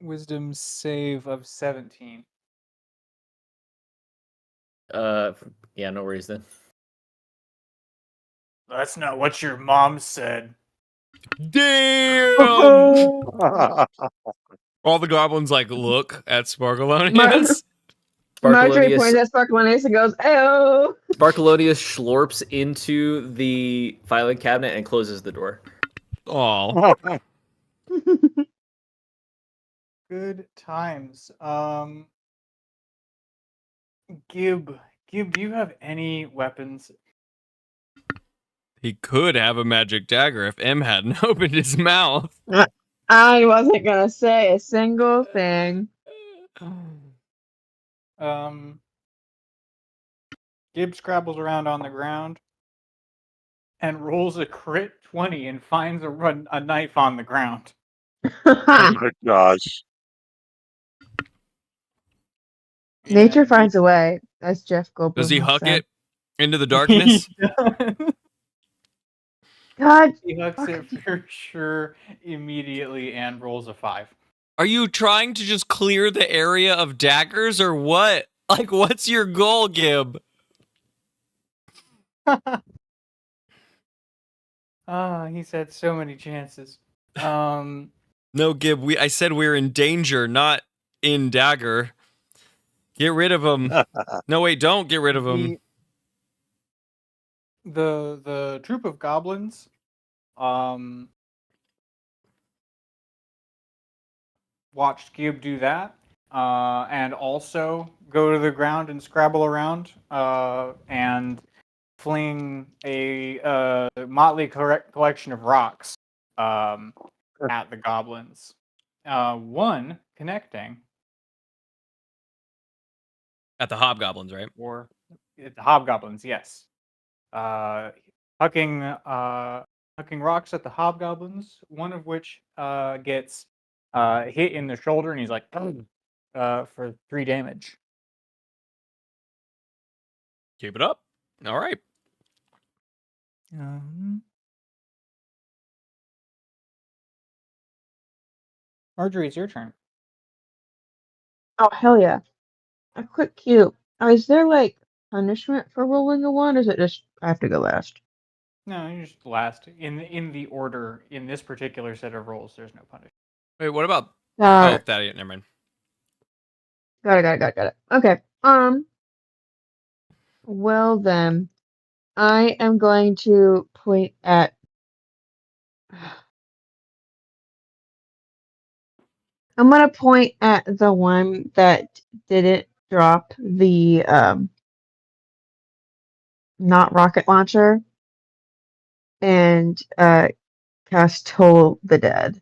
Wisdom save of 17. Yeah, no worries then. That's not what your mom said. Damn! All the goblins like look at Sparkalonius. Marjorie Sparkalonius, points at Sparkalonius and goes, "Ayo!" Sparkalonius schlorps into the filing cabinet and closes the door. Aw. Good times. Gib, do you have any weapons? He could have a magic dagger if M hadn't opened his mouth. I wasn't gonna say a single thing. Gib scrabbles around on the ground and rolls a crit 20 and finds a knife on the ground. Oh my gosh. Nature And finds a way, as Jeff Goldblum Does he once huck said. it into the darkness? God, He hucks it for sure immediately and rolls a 5. Are you trying to just clear the area of daggers or what? Like, what's your goal, Gib? He's had so many chances. No, Gib, I said we're in danger, not in dagger. Get rid of him. No, wait, don't get rid of him. The troop of goblins watched Gib do that and also go to the ground and scrabble around and fling a motley collection of rocks at the goblins. One connecting At the hobgoblins, right? or the hobgoblins, yes. Hucking rocks at the hobgoblins, one of which gets hit in the shoulder, and he's like, for 3 damage. Keep it up. All right. Marjorie, it's your turn. oh hell yeah! A quick cue. Is there like punishment for rolling a 1, or is it just I have to go last? No, you're just last in the order in this particular set of rolls. There's no punishment. Wait, what about? Got Oh, it. that. Never mind. Got it. Okay. Well then, I am going to point at. I'm gonna point at the one that didn't drop the not rocket launcher and cast Toll the Dead.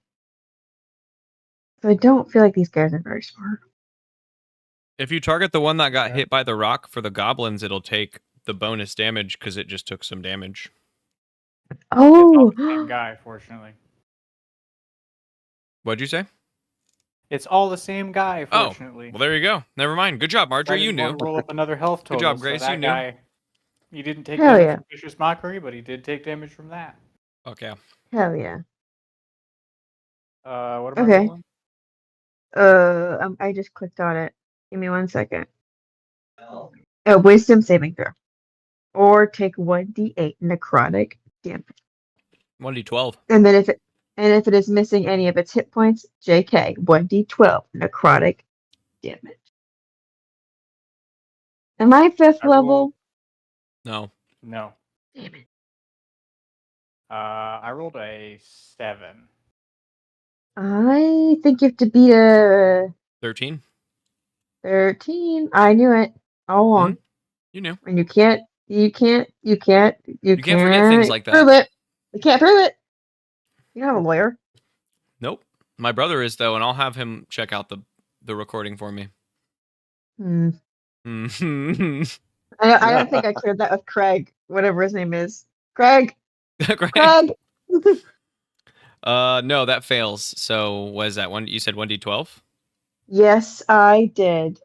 So I don't feel like these guys are very smart. If you target the one that got hit by the rock for the goblins, it'll take the bonus damage because it just took some damage. It's all the same guy, fortunately. What'd you say? It's all the same guy, fortunately. Well, there you go. Never mind. Good job, Marjorie. You knew. Roll up another health total. Good job, Grace. So that You knew. guy, he didn't take Hell damage yeah. from Vicious Mockery, but he did take damage from that. Okay. Hell yeah. What am I Okay. rolling? I just clicked on it. Give me 1 second. A wisdom saving throw. Or take 1d8 necrotic damage. 1d12. And then if it is missing any of its hit points, JK, 1d12 necrotic damage. Am I 5th I rolled- level? No. No. Damn it. I rolled a 7. I think you have to beat a 13. 13. I knew it all along. You knew. And you can't forget things like that. prove it. You can't prove it. You're not a lawyer. Nope. My brother is, though, and I'll have him check out the recording for me. I don't think I cleared that with Craig, whatever his name is. Craig. Craig. No, that fails. So what is that one? You said 1d12? Yes, I did.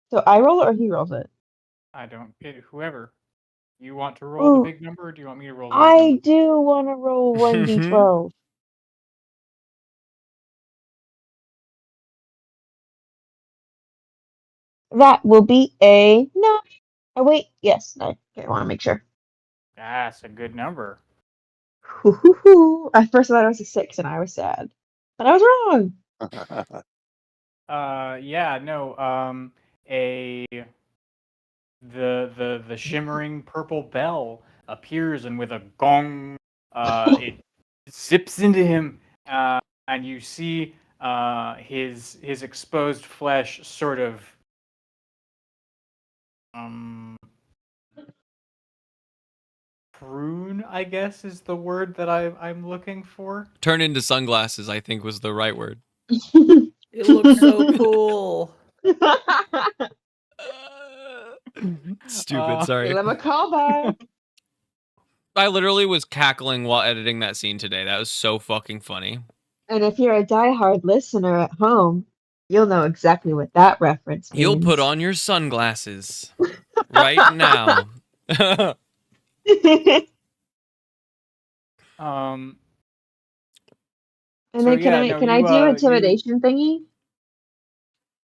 So I roll it or he rolls it? I don't get whoever. You want to roll the Ooh. big number, or do you want me to roll the big I number? do want to roll 1d12. That will be a 9. Oh, wait. Yes, 9. Okay, I want to make sure. That's a good number. At first I thought it was a 6 and I was sad. But I was wrong. Yeah, no. The shimmering purple bell appears, and with a gong, it zips into him, and you see his exposed flesh sort of prune, I guess, is the word that I'm looking for. Turn into sunglasses, I think was the right word. It looks so cool. Stupid, sorry. Give him a callback. I literally was cackling while editing that scene today. That was so fucking funny. And if you're a diehard listener at home, you'll know exactly what that reference means. You'll put on your sunglasses right now. And then can I do intimidation thingy?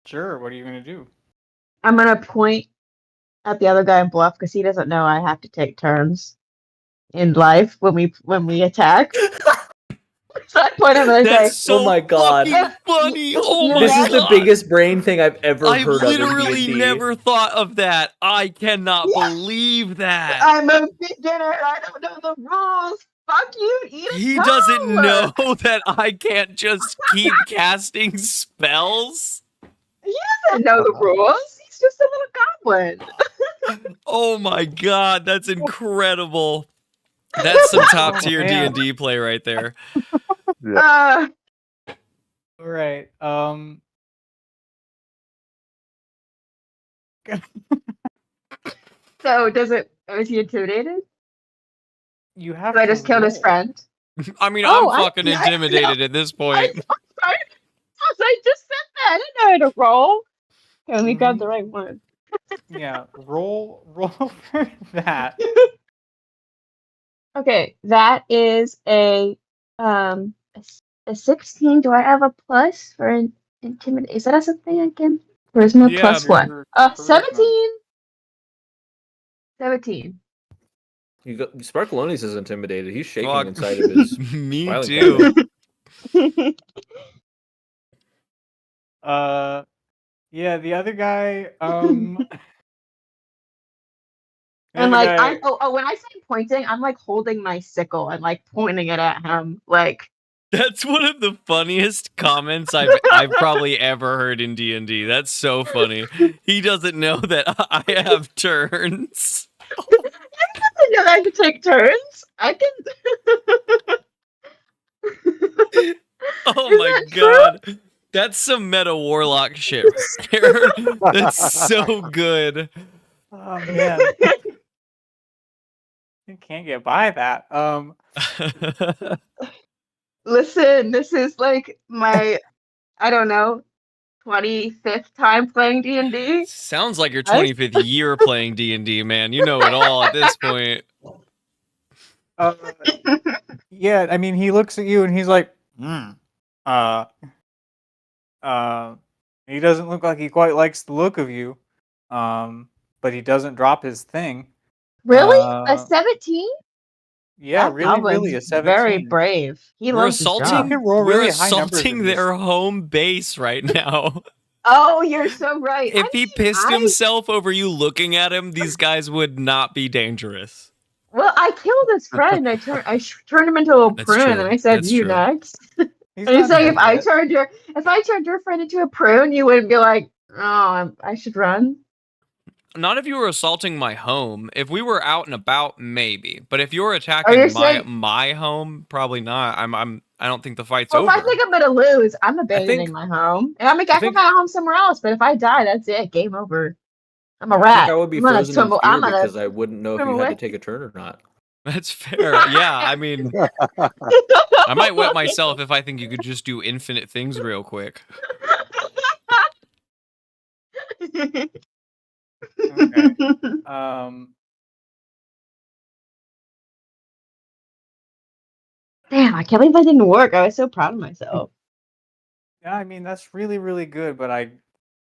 Sure. What are you gonna do? I'm gonna point at the other guy and bluff because he doesn't know I have to take turns in life when we attack. So I point at him and I That's say, so Oh my God. fucking funny. Oh my This is God. the biggest brain thing I've ever I've heard of in literally D&D. never thought of that. I cannot believe that. I'm a beginner and I don't know the rules. Fuck you, eat a He toe. doesn't know that I can't just keep casting spells. He doesn't know the rules. He's just a little goblin. Oh my God, that's incredible. That's some top tier man. D&D play right there. All right. So is he intimidated? You have. Did I just kill his friend? I mean, Oh, I'm fucking intimidated at this point. I just said that. I didn't know how to roll. Okay, we got the right one. Yeah, roll for that. Okay, that is a 16. Do I have a plus for intimidate? Is that something I can? Charisma Yeah, plus what? Charisma. 17. 17. Sparkalonius is intimidated. He's shaking Fuck. inside of his. Me filing too. Yeah, the other guy. And like when I say pointing, I'm like holding my sickle and like pointing it at him, like. That's one of the funniest comments I've probably ever heard in D&D. That's so funny. He doesn't know that I have turns. He doesn't know I can take turns. I can. Oh Is my that God. That's some meta warlock shit right there. That's so good. Oh man. You can't get by that. Listen, this is like my, I don't know, 25th time playing D&D. Sounds like your 25th year playing D&D, man. You know it all at this point. Yeah, I mean, he looks at you and he's like, he doesn't look like he quite likes the look of you, but he doesn't drop his thing. Really? A 17? Yeah, That really, really, goblin's a 17. very brave. He We're loves his You job. can roll we're really high numbers assaulting in this. their home base right now. Oh, you're so right. If he pissed I himself over you looking at him, these guys would not be dangerous. well, I killed his friend. I turned him into a That's prune, true. and I said, That's "You true. next." He's And he's not saying, dead if I turned your friend into a prune, you wouldn't be like, "Oh, I should run." Not if you were assaulting my home. If we were out and about, maybe. But if you're Are attacking you saying? my home, probably not. I don't think the fight's Well, if over. I think I'm gonna lose, I'm think- abandoning my home, and I can think- find a home somewhere else. But if I die, that's it. Game over. I'm a I rat. think I would be I'm gonna frozen in tumble. fear I'm gonna because I wouldn't know if swim you had away. to take a turn or not. That's fair. Yeah, I mean, I might wet myself if I think you could just do infinite things real quick. Okay. Um, Damn, I can't believe that didn't work. I was so proud of myself. yeah, I mean that's really, really good, but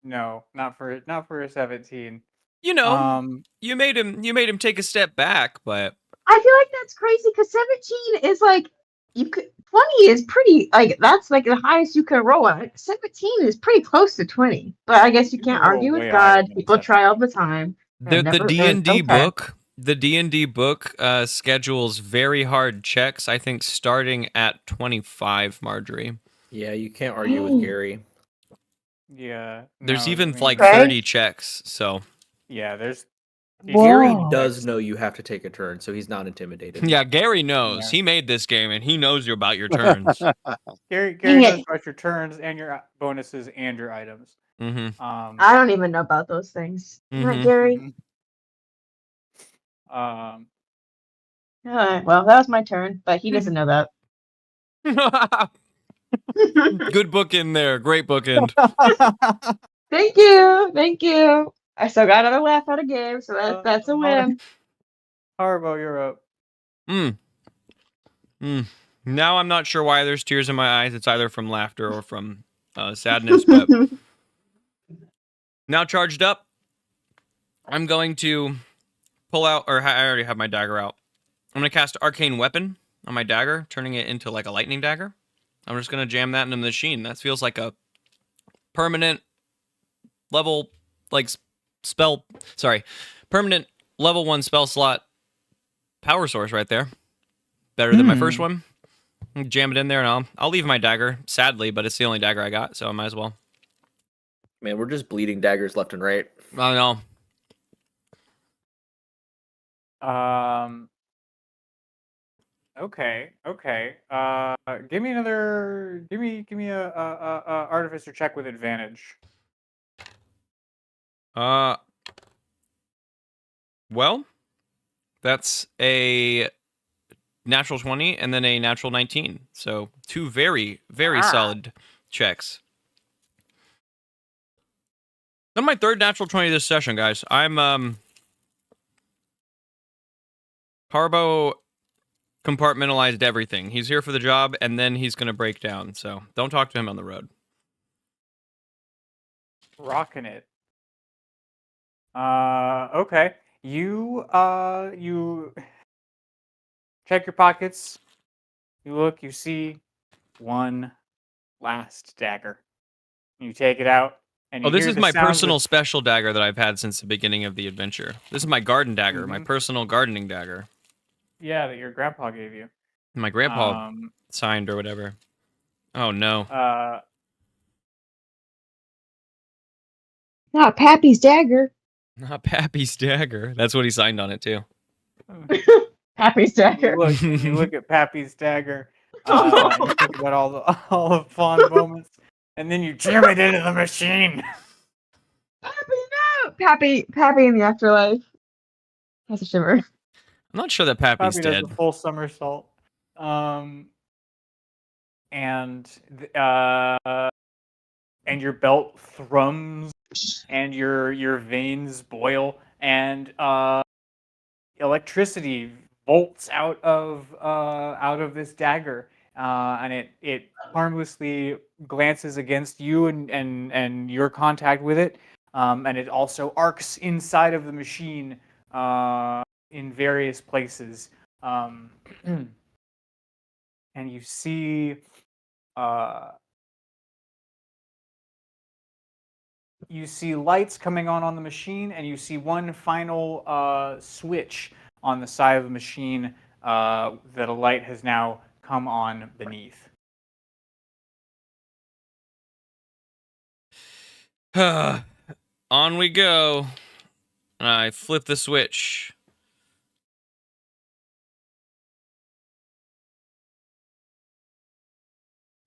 no, not for a 17. You know, Um, you made him take a step back, but I feel like that's crazy because 17 is like 20 is pretty that's like the highest you can roll. 17 is pretty close to 20, but I guess you You can can't roll argue with way higher God. than People 17. try all the time. the Never- D&D okay. book, the D&D book schedules very hard checks. I think starting at 25, Marjorie. Yeah, you can't argue with Gary. yeah. There's no, even I mean, like Okay. 30 checks. So yeah, there's Gary Whoa. does know you have to take a turn, so he's not intimidated. yeah, Gary knows. Yeah. He made this game and he knows about your turns. Gary Dang knows it. about your turns and your bonuses and your items. hmm I don't even know about those things. Right, Mhm. Gary? mhm. Um, Alright, well, that was my turn, but he doesn't know that. Good book in there. Great bookend. Thank you. I still got another laugh out of game, so that's a win. Harbo, you're up. Now I'm not sure why there's tears in my eyes. It's either from laughter or from sadness, but now charged up. I'm going to pull out, or I already have my dagger out. I'm going to cast Arcane Weapon on my dagger, turning it into like a lightning dagger. I'm just going to jam that into the machine. That feels like a permanent level, like permanent level 1 spell slot power source right there. Better than my first one. Jam it in there, and I'll leave my dagger, sadly, but it's the only dagger I got, so I might as well. Man, we're just bleeding daggers left and right. I know. Okay. Give me another. Give me a artificer check with advantage. Well, that's a natural 20 and then a natural 19. So 2 very, very solid checks. On my 3rd natural 20 this session, guys. I'm Harbo compartmentalized everything. He's here for the job, and then he's going to break down. So don't talk to him on the road. Rocking it. Okay. You check your pockets. You look. You see one last dagger. You take it out, and you Oh, this hear is the my sounds personal of- special dagger that I've had since the beginning of the adventure. This is my garden dagger, my Mhm. personal gardening dagger. Yeah, that your grandpa gave you. My grandpa signed or whatever. Oh, no. Not Pappy's dagger. Not Pappy's dagger. That's what he signed on it, too. Pappy's dagger. You look at Pappy's dagger. And you think about all the fond moments, and then you jam it into the machine. Pappy, no! Pappy in the afterlife. That's a shiver. I'm not sure that Pappy's Pappy does dead. a full somersault. And your belt thrums, and your veins boil, and electricity volts out of this dagger, and it harmlessly glances against you and your contact with it, and it also arcs inside of the machine in various places. and you see lights coming on the machine, and you see one final switch on the side of the machine that a light has now come on beneath. On we go. I flip the switch.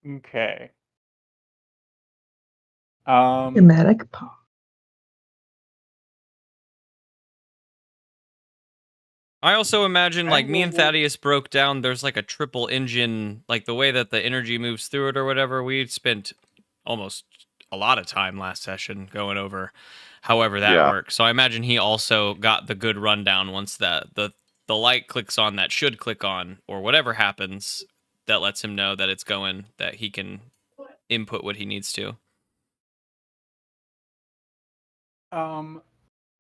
Okay. Dramatic pause. I also imagine, like, I me and will- Thaddeus broke down, there's like a triple engine, like the way that the energy moves through it or whatever. We spent almost a lot of time last session going over however that Yeah. works. So I imagine he also got the good rundown once that the light clicks on that should click on, or whatever happens that lets him know that it's going, that he can input what he needs to.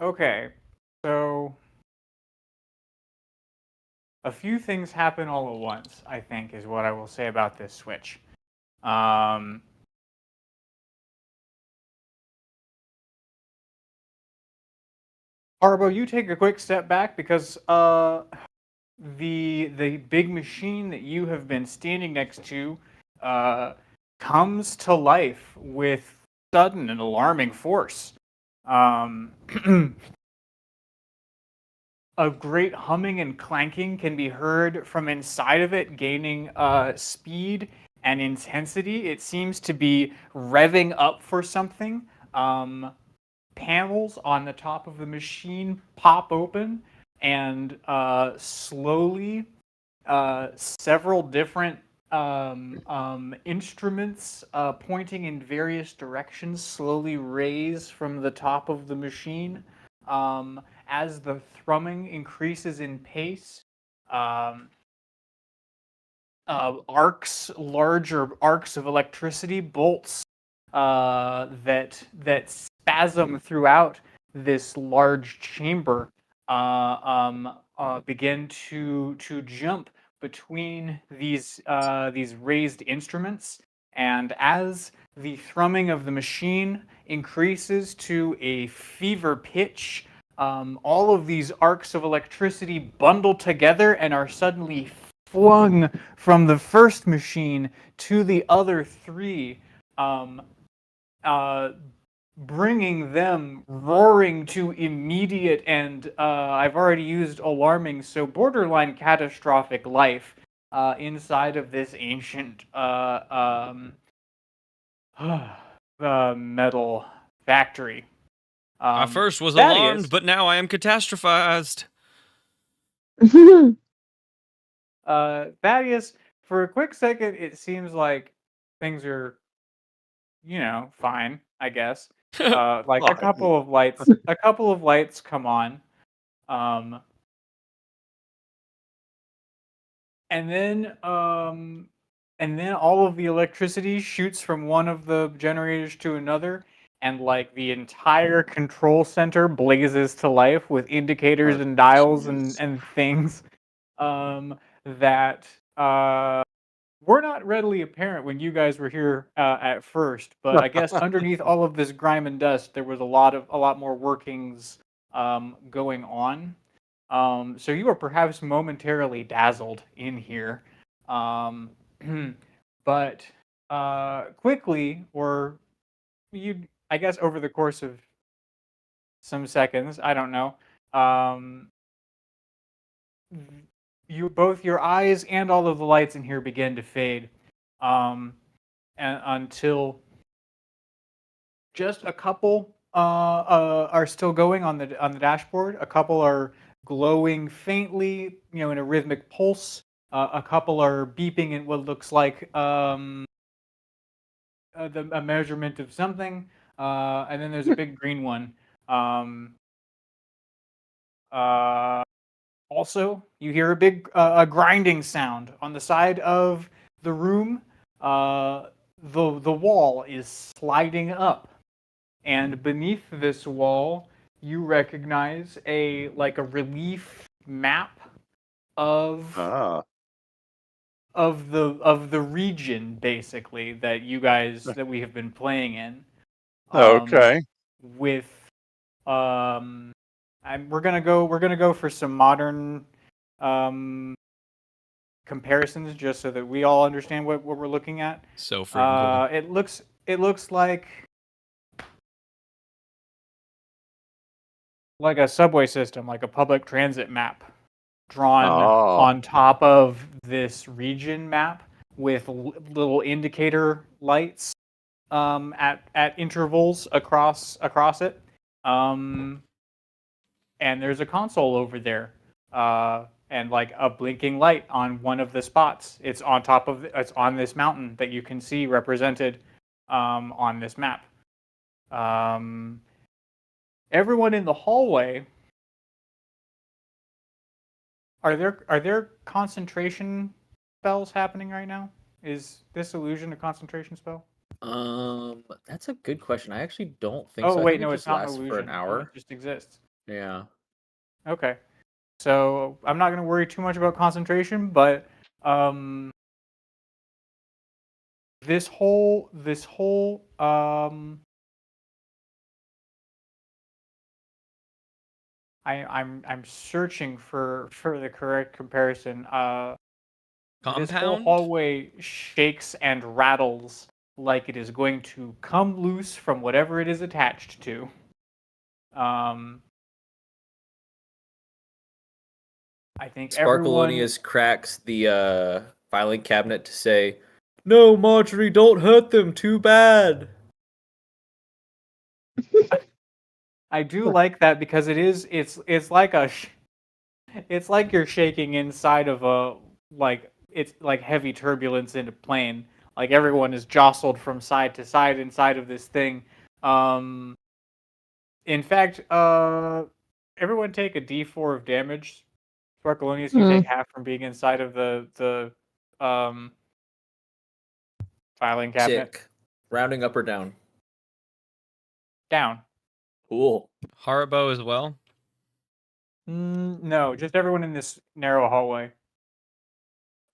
Okay. So a few things happen all at once, I think, is what I will say about this switch. Harbo, you take a quick step back because the big machine that you have been standing next to comes to life with sudden and alarming force. A great humming and clanking can be heard from inside of it, gaining speed and intensity. It seems to be revving up for something. Panels on the top of the machine pop open, and slowly several different instruments pointing in various directions slowly raise from the top of the machine. As the thrumming increases in pace, larger arcs of electricity, bolts that spasm throughout this large chamber begin to jump between these raised instruments, and as the thrumming of the machine increases to a fever pitch, all of these arcs of electricity bundle together and are suddenly flung from the first machine to the other three, um, uh, bringing them roaring to immediate and I've already used alarming, so borderline catastrophic life inside of this ancient metal factory. I first was Thaddeus, alarmed, but now I am catastrophized. Thaddeus, for a quick second, it seems like things are, fine, I guess. Like a couple of lights come on. Um, and then all of the electricity shoots from one of the generators to another, and like the entire control center blazes to life with indicators and dials and things that were not readily apparent when you guys were here at first. But I guess underneath all of this grime and dust, there was a lot more workings going on. So you are perhaps momentarily dazzled in here, but quickly, or I guess over the course of some seconds, I don't know. Both your eyes and all of the lights in here begin to fade, and until just a couple are still going on the dashboard. A couple are glowing faintly, in a rhythmic pulse. A couple are beeping in what looks like a measurement of something, and then there's a big green one. Also, you hear a grinding sound on the side of the room. The wall is sliding up, and beneath this wall, you recognize a relief map of Ah, the region, basically, that we have been playing in. okay. With we're gonna go for some modern comparisons, just so that we all understand what we're looking at. So freaking cool. It looks like a subway system, like a public transit map, drawn Oh, on top of this region map with little indicator lights at intervals across it. And there's a console over there, and like a blinking light on one of the spots. It's on this mountain that you can see represented on this map. Everyone in the hallway. Are there concentration spells happening right now? Is this illusion a concentration spell? That's a good question. I actually don't think Oh so. I wait, think it no, it's just not an lasts for an illusion. hour. It just exists. Yeah. Okay. So I'm not going to worry too much about concentration, but this whole I'm searching for the correct comparison. This whole Compound? hallway shakes and rattles like it is going to come loose from whatever it is attached to. I think everyone. Sparkalonius cracks the filing cabinet to say, "No, Marjorie, don't hurt them. Too bad." I do like that because it's like it's like you're shaking inside of it's like heavy turbulence in a plane. Like everyone is jostled from side to side inside of this thing. In fact, everyone take a D4 of damage. Sparkalonius, you take half from being inside of the filing cabinet. Sick. Rounding up or down? Down. Cool. Haribo as well? No, just everyone in this narrow hallway.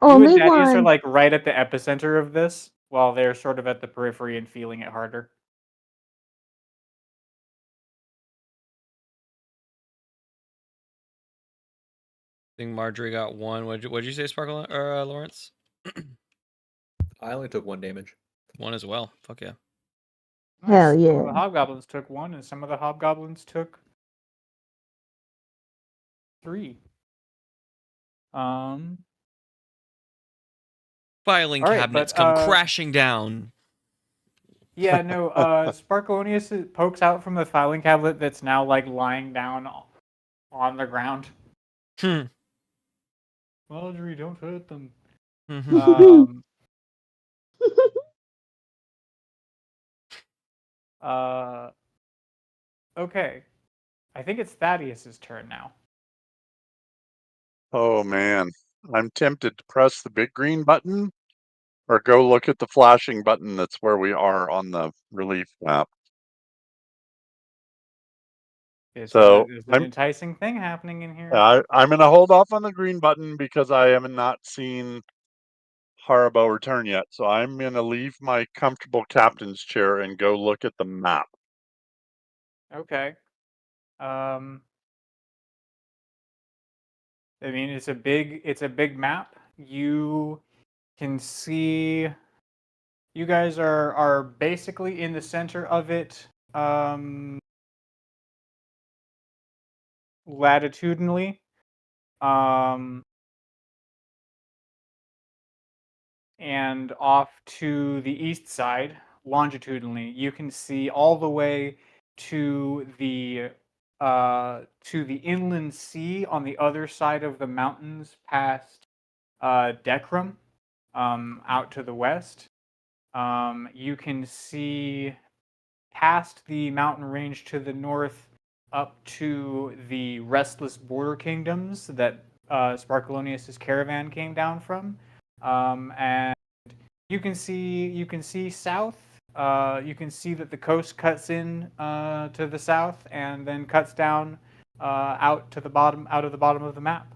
Only You and Thaddeus are one. like right at the epicenter of this, while they're sort of at the periphery and feeling it harder. I think Marjorie got one. What'd you say, Sparkle or Lawrence? I only took 1 damage. One as well. Fuck yeah. Hell Some of yeah. the hobgoblins took 1, and some of the hobgoblins took 3. Filing All right, cabinets but, come crashing down. Yeah, no. Sparkalonius pokes out from the filing cabinet that's now like lying down on the ground. Marjorie, don't hurt them. Okay. I think it's Thaddeus's turn now. Oh man, I'm tempted to press the big green button or go look at the flashing button that's where we are on the relief map. There's So an enticing thing happening in here. I'm going to hold off on the green button because I have not seen Haribo return yet. So I'm going to leave my comfortable captain's chair and go look at the map. Okay. I mean, it's a big map. You can see. You guys are basically in the center of it, latitudinally. And off to the east side, longitudinally, you can see all the way to the inland sea on the other side of the mountains, past Dekram, out to the west. You can see past the mountain range to the north, up to the restless border kingdoms that Sparkalonius's caravan came down from. And you can see south. You can see that the coast cuts in to the south and then cuts down out of the bottom of the map.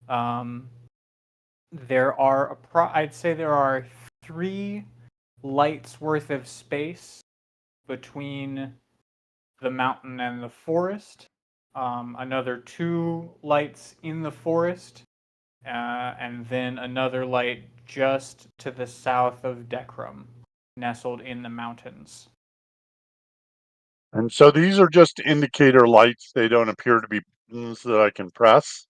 There are I'd say there are 3 lights worth of space between the mountain and the forest. Another 2 lights in the forest, and then another light just to the south of Dekram, nestled in the mountains. And so these are just indicator lights. They don't appear to be buttons that I can press.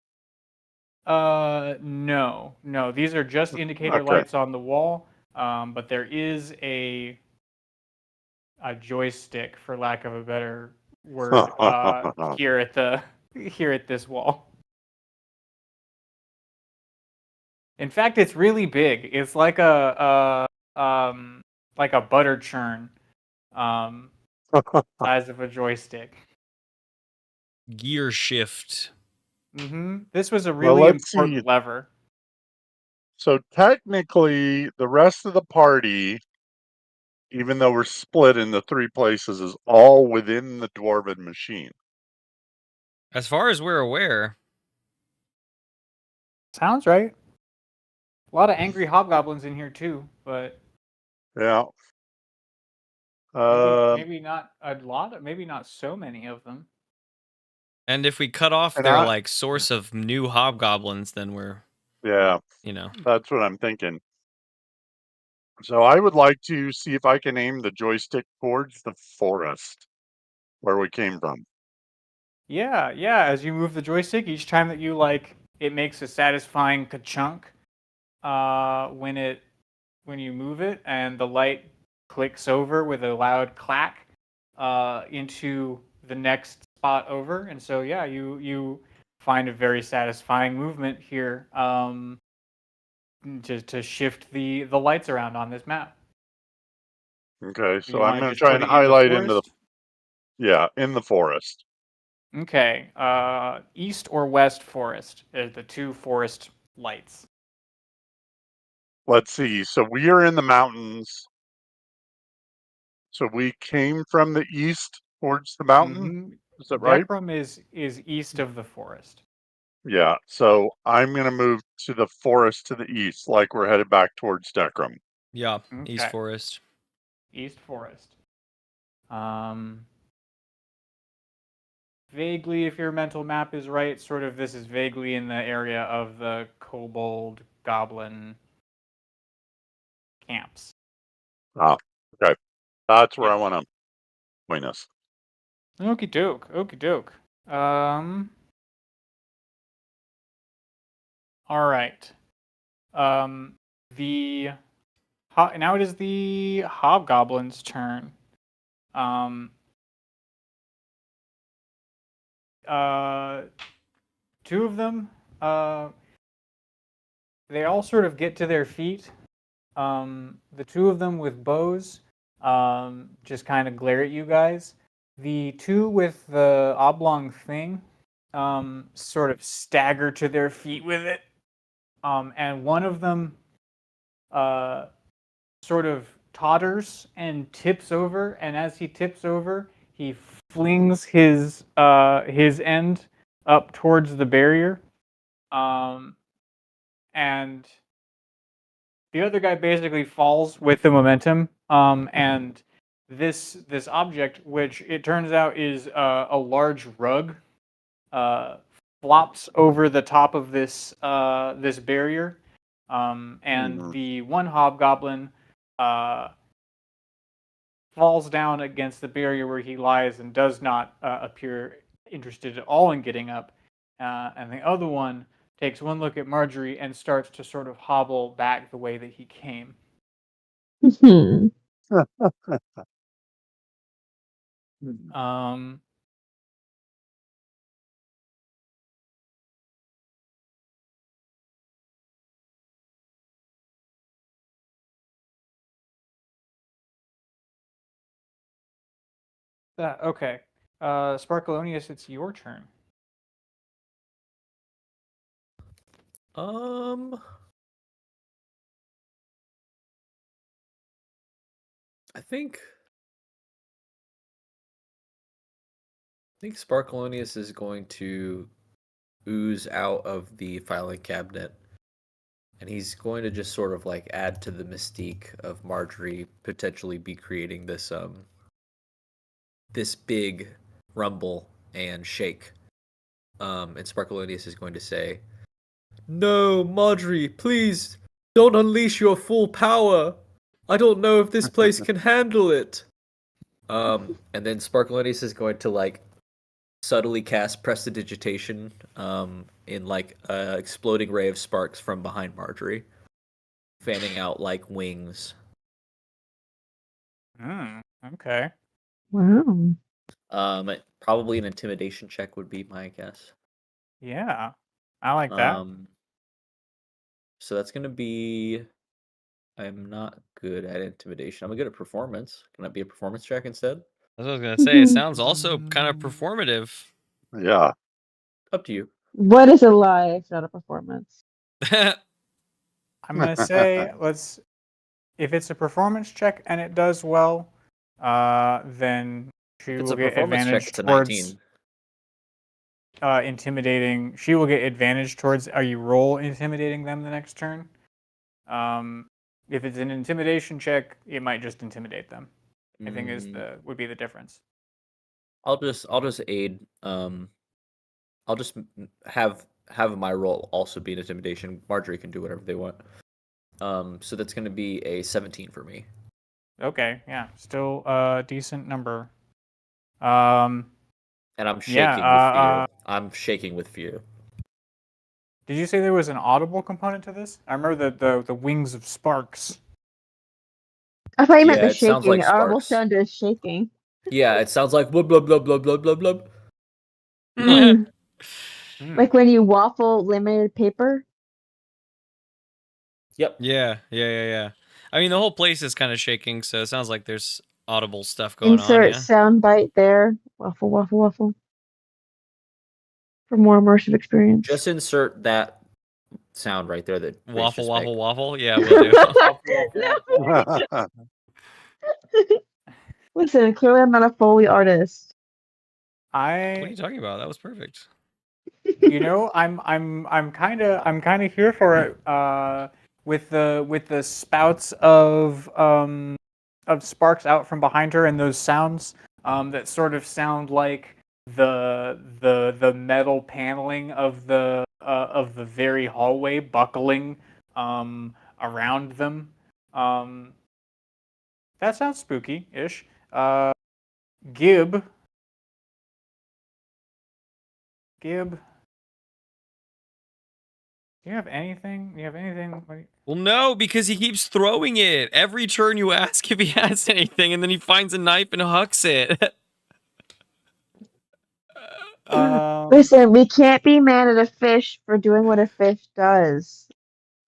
No. These are just indicator Okay. lights on the wall. But there is a joystick, for lack of a better word, here at this wall. In fact, it's really big. It's like a butter churn, size of a joystick. Gear shift. This was a Well, really let's see. important lever. So technically, the rest of the party, even though we're split into 3 places, is all within the dwarven machine. As far as we're aware. Sounds right. A lot of angry hobgoblins in here too, but Yeah. maybe not a lot. Maybe not so many of them. And if we cut off And their I- like source of new hobgoblins, then we're, Yeah, you know. that's what I'm thinking. So I would like to see if I can aim the joystick towards the forest where we came from. Yeah. As you move the joystick, each time that you it makes a satisfying ka-chunk when you move it, and the light clicks over with a loud clack into the next spot over. And so yeah, you find a very satisfying movement here to shift the lights around on this map. Okay, You so I'm want to going to just try put and it in the highlight into the forest? in the forest. Okay. East or west forest are the 2 forest lights. Let's see. So we are in the mountains. So we came from the east towards the mountain. Is that right? Dekram is east of the forest. Yeah. So I'm going to move to the forest to the east, like we're headed back towards Dekram. Yeah, East Okay. Forest. East forest. Vaguely, if your mental map is right, sort of this is vaguely in the area of the kobold goblin camps. Ah, okay. That's where Yeah. I want to point us. Okie doke. All right. The now it is the hobgoblin's turn. Two of them, they all sort of get to their feet. The 2 of them with bows, just kind of glare at you guys. The 2 with the oblong thing, sort of stagger to their feet with it. And one of them, sort of totters and tips over, and as he tips over, he flings his end up towards the barrier, and the other guy basically falls with the momentum, and this object, which it turns out is a large rug, flops over the top of this barrier, and the one hobgoblin falls down against the barrier where he lies and does not appear interested at all in getting up. And the other one takes one look at Marjorie and starts to sort of hobble back the way that he came. Um, okay. Sparkalonius, it's your turn. I think Sparkalonius is going to ooze out of the filing cabinet, and he's going to just sort of like add to the mystique of Marjorie potentially be creating this this big rumble and shake. And Sparkalonius is going to say, "No, Marjorie, please don't unleash your full power. I don't know if this place can handle it." And then Sparkalonius is going to like subtly cast Prestidigitation in like a exploding ray of sparks from behind Marjorie, fanning out like wings. Okay. Wow. Probably an intimidation check would be my guess. Yeah. I like that. So that's gonna be. I'm not good at intimidation. I'm good at performance. Can that be a performance check instead? That's what I was gonna say. It sounds also kind of performative. Yeah. Up to you. What is a lie if not a performance? I'm gonna say if it's a performance check and it does well, then she If it's will a get performance check, advantage it's a towards 19. Intimidating. She will get advantage towards you roll intimidating them the next turn. If it's an intimidation check, it might just intimidate them. I think would be the difference. I'll just aid. I'll just have my role also be an intimidation. Marjorie can do whatever they want. So that's going to be a 17 for me. Okay, yeah, still a decent number. And I'm shaking with fear. I'm shaking with fear. Did you say there was an audible component to this? I remember the wings of sparks. I thought you meant Yeah, the it sounds shaking. like Audible sparks. sound is shaking. Yeah, it sounds like blub blub blub blub blub blub blub. Like when you waffle laminated paper. Yep. Yeah. I mean, the whole place is kind of shaking, so it sounds like there's audible stuff going on. Insert Yeah. sound bite there. Waffle, waffle, waffle. For more immersive experience. Just insert that sound right there. That Grace Waffle, just waffle, made. waffle. Yeah, we'll do. No. Listen, clearly I'm not a Foley artist. What are you talking about? That was perfect. I'm kind of here for it. With the spouts of sparks out from behind her and those sounds that sort of sound like the metal paneling of the very hallway buckling around them. That sounds spooky-ish. Gib. Do you have anything? Well, no, because he keeps throwing it. Every turn you ask if he has anything, and then he finds a knife and hucks it. Listen, we can't be mad at a fish for doing what a fish does.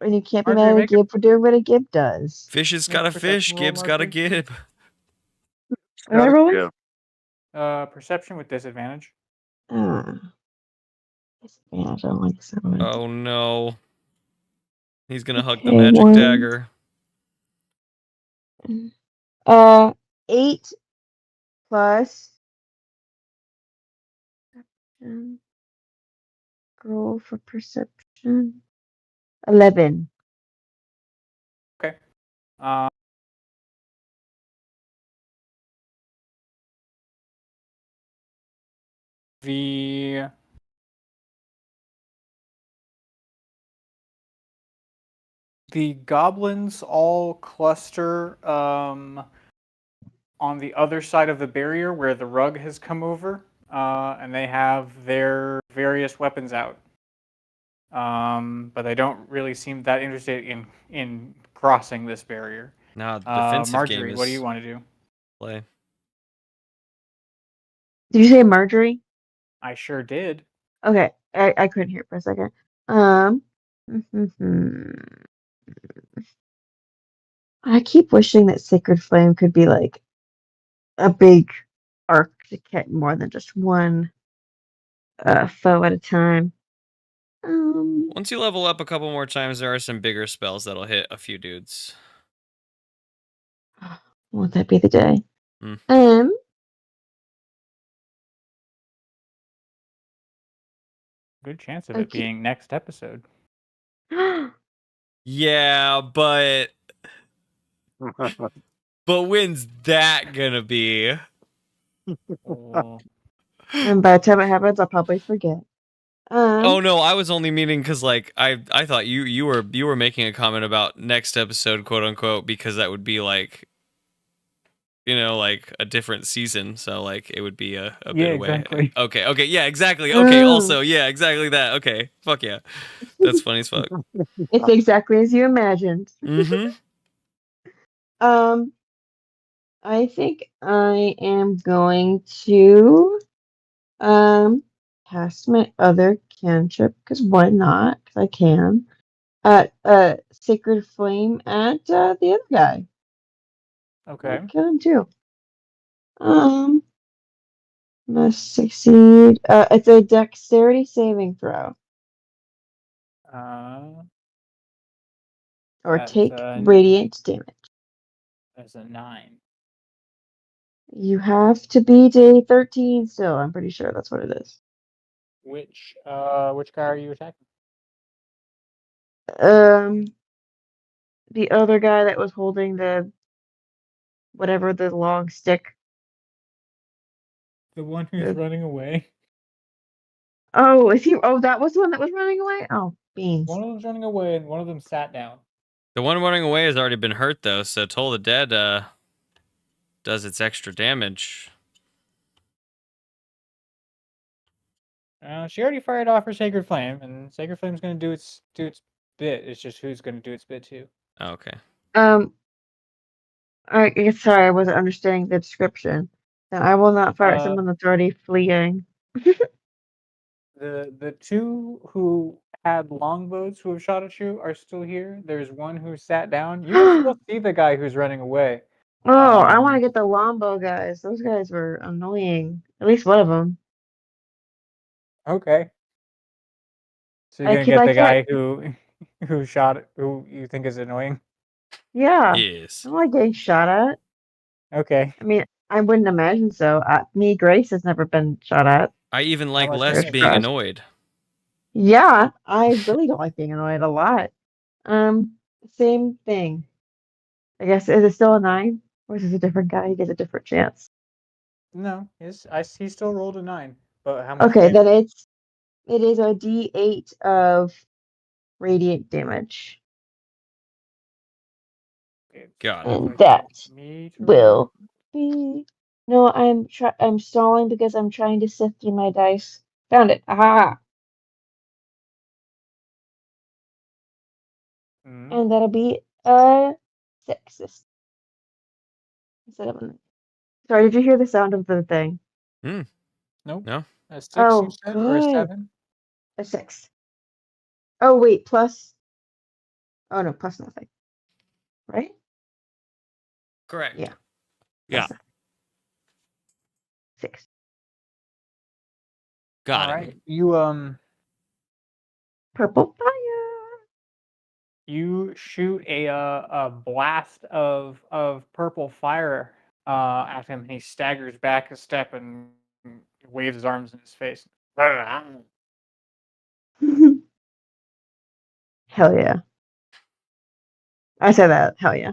And you can't be Marjorie, mad at a make a- gib for doing what a gib does. Fish has Make got a a fish. perception roll, Gib's got a Marjorie. gib. Am I rolling? Yeah. Perception with disadvantage. I don't like someone. Oh no. He's gonna hug the Okay, magic 1. dagger. 8 plus. Roll for perception. 11. Okay. The goblins all cluster on the other side of the barrier where the rug has come over, and they have their various weapons out. But they don't really seem that interested in crossing this barrier. Nah, the defensive Marjorie, game what do you is want to do? play. Did you say Marjorie? I sure did. Okay, I couldn't hear for a second. I keep wishing that Sacred Flame could be like a big arc to get more than just one foe at a time. Once you level up a couple more times, there are some bigger spells that'll hit a few dudes. Won't that be the day? Mm. good chance of it Okay. being next episode. Yeah, but when's that gonna be? Oh, And by the time it happens, I'll probably forget. Oh no, I was only meaning because like I thought you were making a comment about next episode, quote unquote, because that would be like, you know, like a different season, so like it would be a yeah, bit away. exactly. Okay, yeah, exactly. Okay, Oh. also, yeah, exactly that. Okay, fuck yeah, that's funny as fuck. It's exactly as you imagined. Mm-hmm. I think I am going to cast my other cantrip because why not? 'Cause I can. At Sacred Flame at the other guy. Okay. I'll kill him too. Must succeed. It's a dexterity saving throw. Or That's take radiant damage. that's a 9. You have to beat a 13 still. I'm pretty sure that's what it is. Which guy are you attacking? The other guy that was holding the whatever the long stick. The one who's The- running away. Oh, is he? Oh, that was the one that was running away. Oh, beans. One of them's running away, and one of them sat down. The one running away has already been hurt though, so Toll the Dead does its extra damage. She already fired off her Sacred Flame, and Sacred Flame's gonna do its bit. It's just who's gonna do its bit too. Oh, okay. I guess sorry, I wasn't understanding the description. Then I will not fire at Uh, someone that's already fleeing. The two who had longbows who have shot at you are still here. There's one who sat down. You can still see the guy who's running away. Oh, I want to get the Lombo guys. Those guys were annoying. At least one of them. Okay. So you're I gonna keep get like the that. guy who you think is annoying. Yeah, Yes. I don't like getting shot at. Okay. I mean, I wouldn't imagine so. Me, Grace has never been shot at. I even like much less is it? being Trust. annoyed. Yeah, I really don't like being annoyed a lot. Same thing. I guess is it still a 9, or is this a different guy? He gets a different chance. No, he still rolled a 9. But how much Okay, damage? then it is a D8 of radiant damage, It's Got it. and okay that for me to will be. No, I'm stalling because I'm trying to sift through my dice. Found it. Aha! Mm, And that'll be a 6 instead of a 9. Sorry, did you hear the sound of the thing? nope. No? A 6 you Oh, said, or a good. 7? A 6. Oh, wait, plus. Oh, no, plus nothing. Right? Correct. Yeah. Yeah. Plus nothing. 6. Got All it. right. You Purple fire. you shoot a blast of purple fire at him, and he staggers back a step and waves his arms in his face. Hell yeah. I said that. Hell yeah.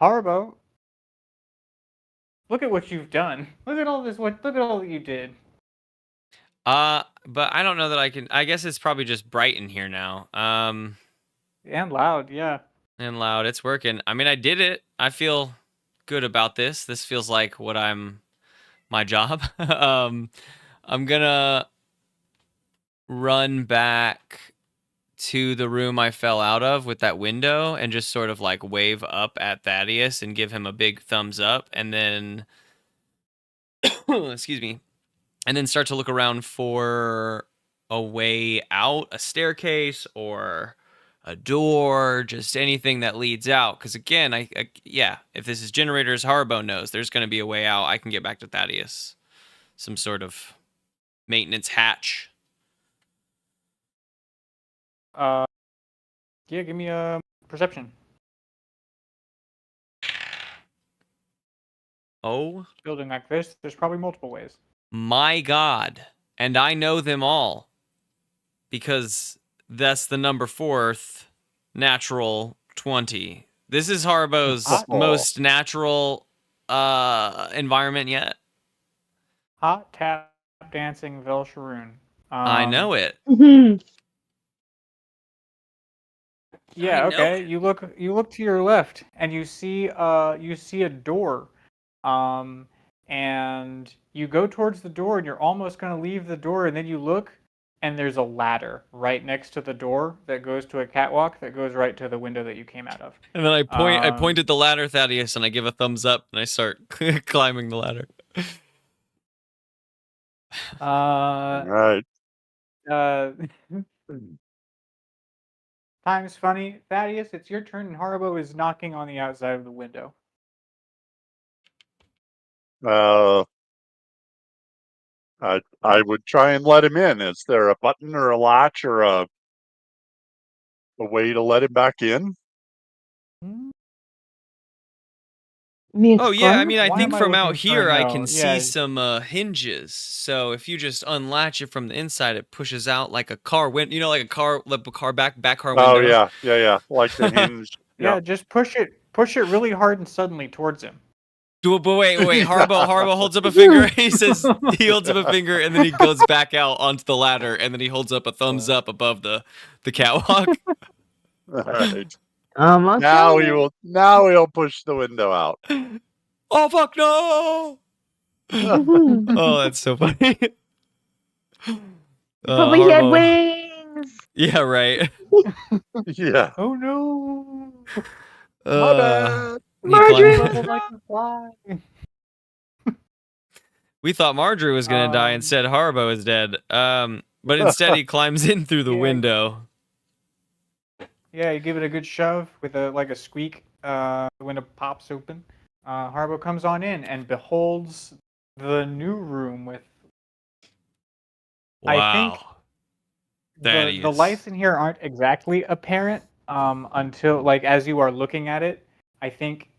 Haribo, look at what you've done. Look at all this. Look at all that you did. But I don't know that I can. I guess it's probably just bright in here now. And loud, yeah. And loud. It's working. I mean, I did it. I feel good about this. This feels like my job. I'm gonna run back to the room I fell out of with that window and just sort of like wave up at Thaddeus and give him a big thumbs up, and then excuse me, and then start to look around for a way out, a staircase or a door, just anything that leads out. Because again, yeah, if this is generators, Haribo knows there's going to be a way out. I can get back to Thaddeus. Some sort of maintenance hatch. Yeah, give me a perception. Oh building like this, there's probably multiple ways. my God. And I know them all. Because that's the number 4th natural 20. This is Harbo's Hot. most natural environment yet. Hot tap dancing Velsharoon. I know it. Yeah, I know okay. it. You look to your left and you see a door. And you go towards the door and you're almost going to leave the door and then you look and there's a ladder right next to the door that goes to a catwalk that goes right to the window that you came out of. And then I point at the ladder, Thaddeus, and I give a thumbs up and I start climbing the ladder. Right. Time's funny. Thaddeus, it's your turn and Harbo is knocking on the outside of the window. I would try and let him in. Is there a button or a latch or a way to let him back in? Oh yeah, I mean, I Why think am I from out looking for a here I no? can see Yeah. some hinges. So if you just unlatch it from the inside, it pushes out like a car window. You know, like a car back car window. Oh yeah. Like the hinge. Yeah, just push it really hard and suddenly towards him. But wait, Harbo holds up a finger. He says he holds up a finger, and then he goes back out onto the ladder, and then he holds up a thumbs up above the catwalk. Right. Almost Now done. he'll push the window out. Oh fuck no! Oh, that's so funny. Probably he had Harbo. wings. Yeah, right. Yeah. Oh no! My bad. He Marjorie! climbed- People like to fly. We thought Marjorie was gonna die. Instead, Harbo is dead. But instead he climbs in through the Yeah. window. Yeah, you give it a good shove with a squeak. The window pops open. Harbo comes on in and beholds the new room with. Wow. I think the lights in here aren't exactly apparent until like as you are looking at it. I think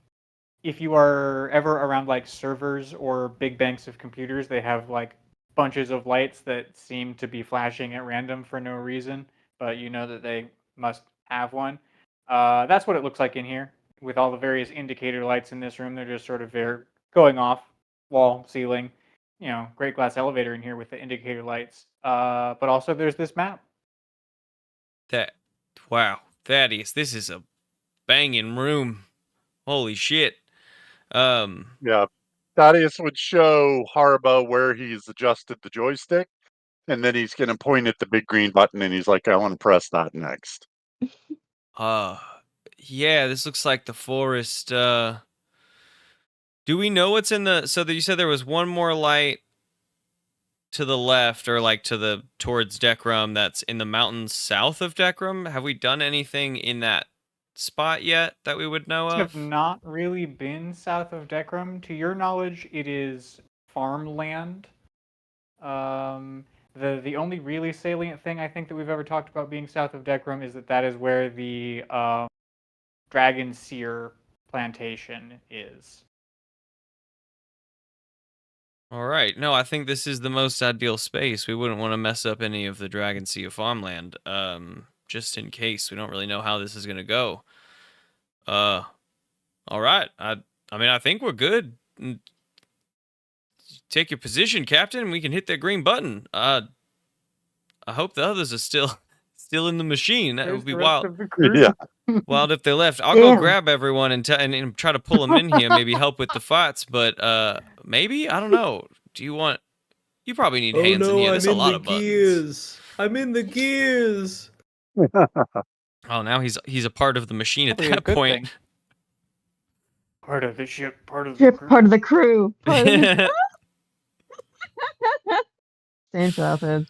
if you are ever around like servers or big banks of computers, they have like bunches of lights that seem to be flashing at random for no reason, but you know that they must have one. That's what it looks like in here with all the various indicator lights in this room. They're just sort of there going off, wall, ceiling. You know, great glass elevator in here with the indicator lights. But also there's this map. Wow, Thaddeus, this is a banging room. Holy shit. Yeah. Thaddeus would show Harbo where he's adjusted the joystick, and then he's going to point at the big green button, and he's like, I want to press that next. Yeah, this looks like the forest. Do we know what's in the? So that you said there was one more light to the left, or like towards Dekram. That's in the mountains south of Dekram. Have we done anything in that spot yet that we would know Have of? not really been south of Dekram. To your knowledge, it is farmland. The only really salient thing I think that we've ever talked about being south of Dekram is that is where the Dragon Seer plantation is. All right. No, I think this is the most ideal space. We wouldn't want to mess up any of the Dragon Sea of farmland. Just in case. We don't really know how this is gonna go. All right. I mean, I think we're good. Take your position, Captain. We can hit that green button. I hope the others are still in the machine. That would be wild. Yeah. Wild if they left. I'll go Damn. grab everyone and try to pull them in here. Maybe help with the fights. But maybe I don't know. Do you want? You probably need hands in here. There's a lot of buttons. gears. I'm in the gears. Oh, now he's a part of the machine at Probably a that good point. thing. Part of the ship, part of the You're crew. part of the crew. Part of the... Same childhood.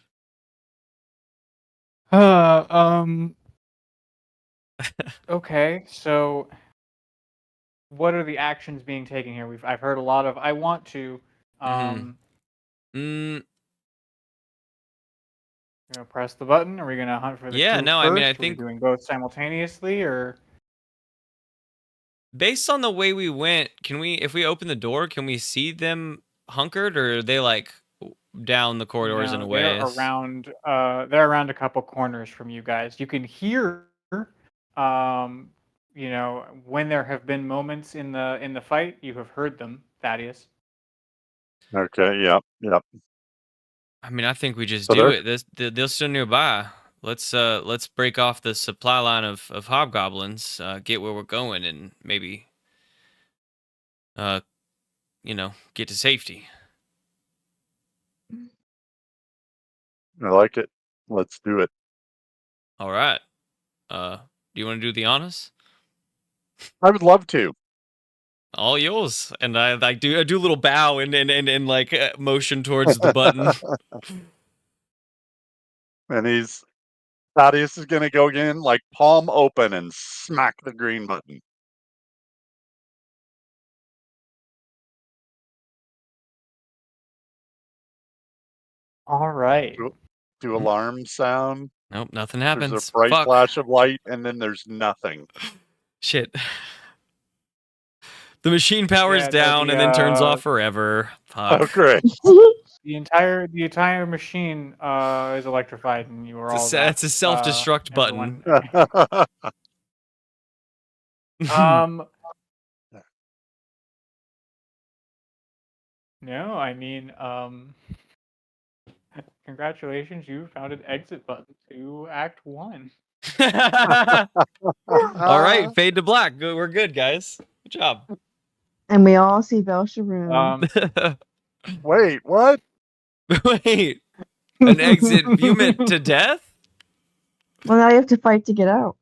Okay, so what are the actions being taken here? I've heard a lot of I want to. You know, press the button. Are we gonna hunt for the Yeah, crew no, first? I mean, I Are we think doing both simultaneously, or Based on the way we went, can we, if we open the door, can we see them hunkered, or are they like down the corridors and No, away? they're around. They're around a couple corners from you guys. You can hear, um, when there have been moments in the fight, you have heard them, Thaddeus. Okay. Yep. Yep. I mean, I think we just So do they're- it. They're still nearby. Let's break off the supply line of hobgoblins, get where we're going, and maybe get to safety. I like it. Let's do it. All right. Do you want to do the honors? I would love to. All yours. And I do a little bow and like motion towards the button. And Thaddeus is gonna go again, like palm open, and smack the green button. All right. Do alarm sound. Nope, nothing There's happens. a bright Fuck. flash of light, and then there's nothing. Shit. The machine powers Yeah, no, down the, and then turns off forever. Fuck. Oh, great. The entire machine is electrified, and you are all. It's a self-destruct button. No, I mean, congratulations, you found an exit button to Act 1. All right, fade to black. Good, we're good, guys. Good job. And we all see Belsharoon. Wait, what? Wait, an exit vumit to death? Well, now you have to fight to get out.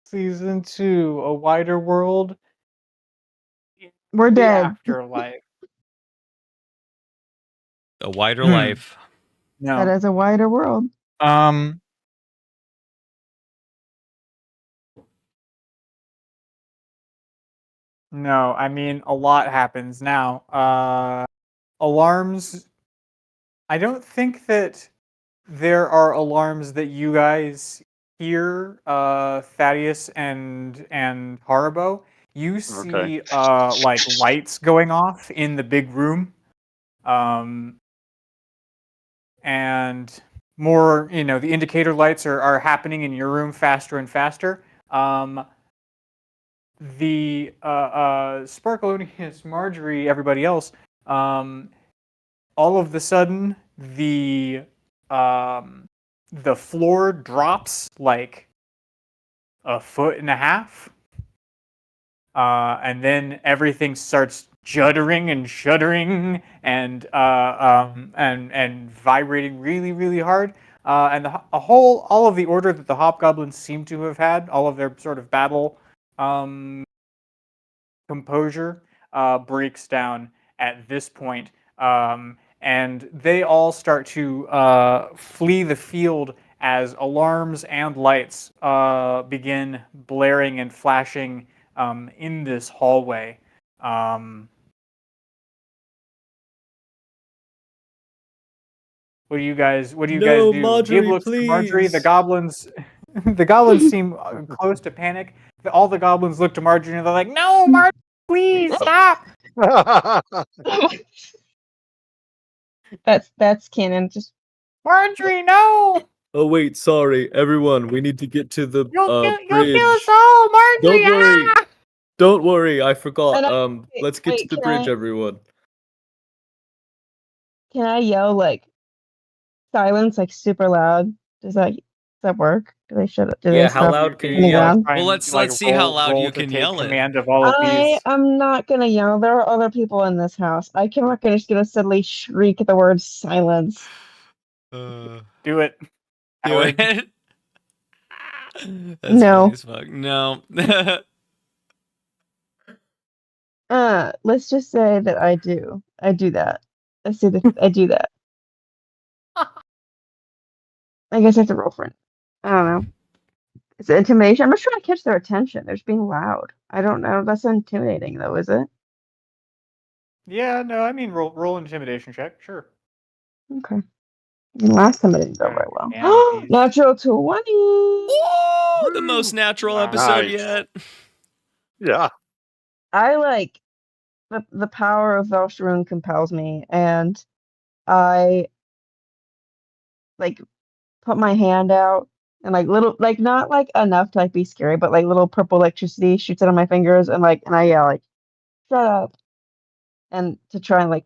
Season 2, A Wider World. We're The dead. Afterlife. A wider life. That No. is a wider world. No, I mean, a lot happens now. Alarms. I don't think that there are alarms that you guys hear, Thaddeus and Haribo. You see like lights going off in the big room. And more, the indicator lights are happening in your room faster and faster. The Sparkalonius, Marjorie, everybody else, all of the sudden the floor drops like a foot and a half, and then everything starts juddering and shuddering and vibrating really, really hard. And all of the order that the hobgoblins seem to have had, all of their sort of battle composure breaks down at this point. And they all start to flee the field as alarms and lights begin blaring and flashing in this hallway. What do you guys do? Marjorie, Gib looks to Marjorie. please. The goblins seem close to panic. All the goblins look to Marjorie and they're like, "No, Marjorie, please stop." That's canon. Just Marjorie, no! Oh wait, sorry, everyone. We need to get to the You'll bridge. kill us all, Marjorie! Don't worry. Ah! Don't worry, I forgot. Let's get wait, to the can bridge, I- everyone. Can I yell like silence like super loud? Does that work? Do they shut up? Do Yeah, they how stop loud can on the you yell? ground? Well, let's see how loud you can yell it. Command of all of I these. am not gonna yell. There are other people in this house. I'm not just gonna suddenly shriek the word silence. Do it. Do Howard. it. That's No. funny as fuck. No. Let's just say that I do. I do that. I do that. I guess I have to roll for it. I don't know. It's intimidation. I'm just trying to catch their attention. They're just being loud. I don't know. That's intimidating, though, is it? Yeah, no, I mean roll intimidation check, sure. Okay. Last time it didn't go Gotta very well. expand these. Natural 20. Whoa! The most natural Wow. episode Nice. yet. Yeah. I like the power of Velsharoon compels me, and I like put my hand out and like little like not like enough to like be scary, but like little purple electricity shoots out of my fingers and I yell like shut up and to try and like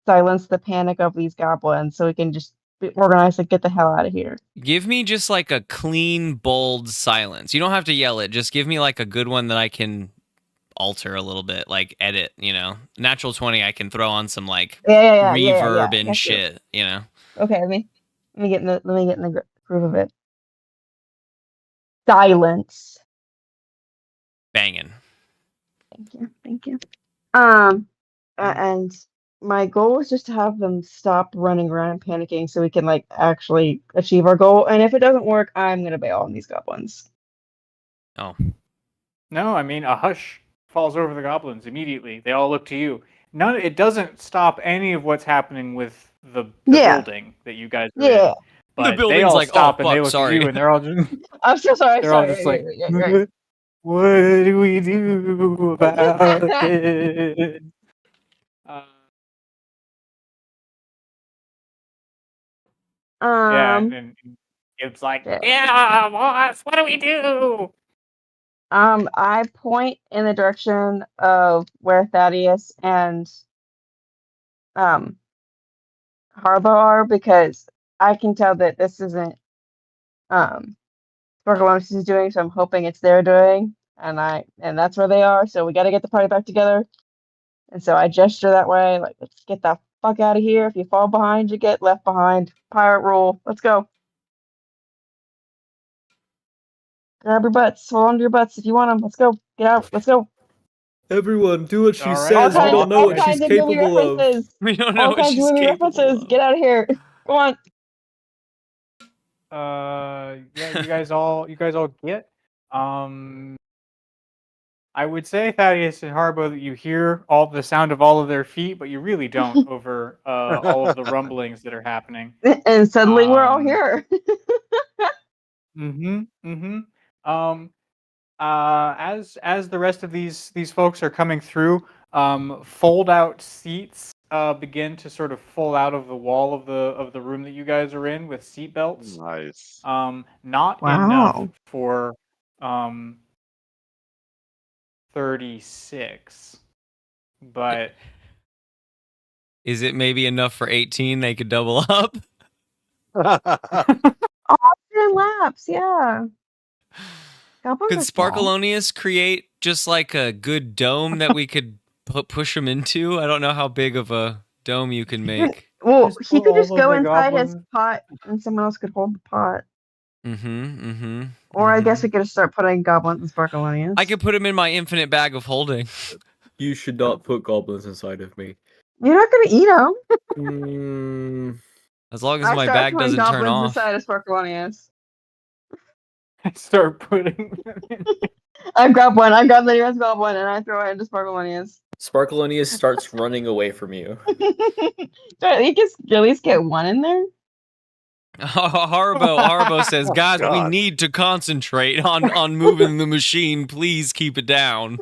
silence the panic of these goblins so we can just be organized and get the hell out of here. Give me just like a clean, bold silence. You don't have to yell it. Just give me like a good one that I can alter a little bit, like edit, Natural 20, I can throw on some like Yeah, reverb I and got you. shit, Okay, let me get in the groove of it. Silence. Banging. Thank you. And my goal is just to have them stop running around and panicking so we can like actually achieve our goal. And if it doesn't work, I'm gonna bail on these goblins. Oh. No, I mean a hush falls over the goblins immediately. They all look to you. It doesn't stop any of what's happening with the Yeah. building that you guys are Yeah. in. But they building's all like, stop "Oh, and they fuck, look sorry." at you and they're all just I'm so sorry. they're all Sorry. just like, Right. what do we do about it? Yeah, and it's like, yeah, boss, what do we do? I point in the direction of where Thaddeus and Harbo are because I can tell that this isn't Sparkalonis is doing, so I'm hoping it's their doing, and that's where they are. So we got to get the party back together, and so I gesture that way, like let's get the fuck out of here. If you fall behind, you get left behind. Pirate rule. Let's go. Grab your butts. Hold on to your butts if you want them. Let's go. Get out. Let's go. Everyone, do what she All right, says. We all don't know all what she's kinds of movie capable of. references. We don't know All what kinds of she's movie capable references. of. Get out of here. Come on. Yeah, you guys all get. I would say Thaddeus and Harbo that you hear all the sound of all of their feet, but you really don't over all of the rumblings that are happening. And suddenly we're all here. As the rest of these folks are coming through, fold out seats begin to sort of fold out of the wall of the room that you guys are in with seat belts. Nice. Not enough Wow. for 36, but Is it maybe enough for 18? They could double up. All 10 laps, yeah. Goblins Could are small. Sparkalonius create just like a good dome that we could push him into? I don't know how big of a dome you can make. Well, Just he put could just all of go the inside his goblins- pot and someone else could hold the pot. Or I Mm-hmm. guess we could just start putting goblins and Sparkalonians. I could put him in my infinite bag of holding. You should not put goblins inside of me. You're not going to eat them. As long as my bag doesn't turn off. Inside of Sparkalonians. I start putting them in. I grab one. I grab the nearest goblin and I throw it into Sparkalonians. Sparkalonius starts running away from you. You can at least get one in there. Harbo says, guys, we God. need to concentrate on moving the machine. Please keep it down.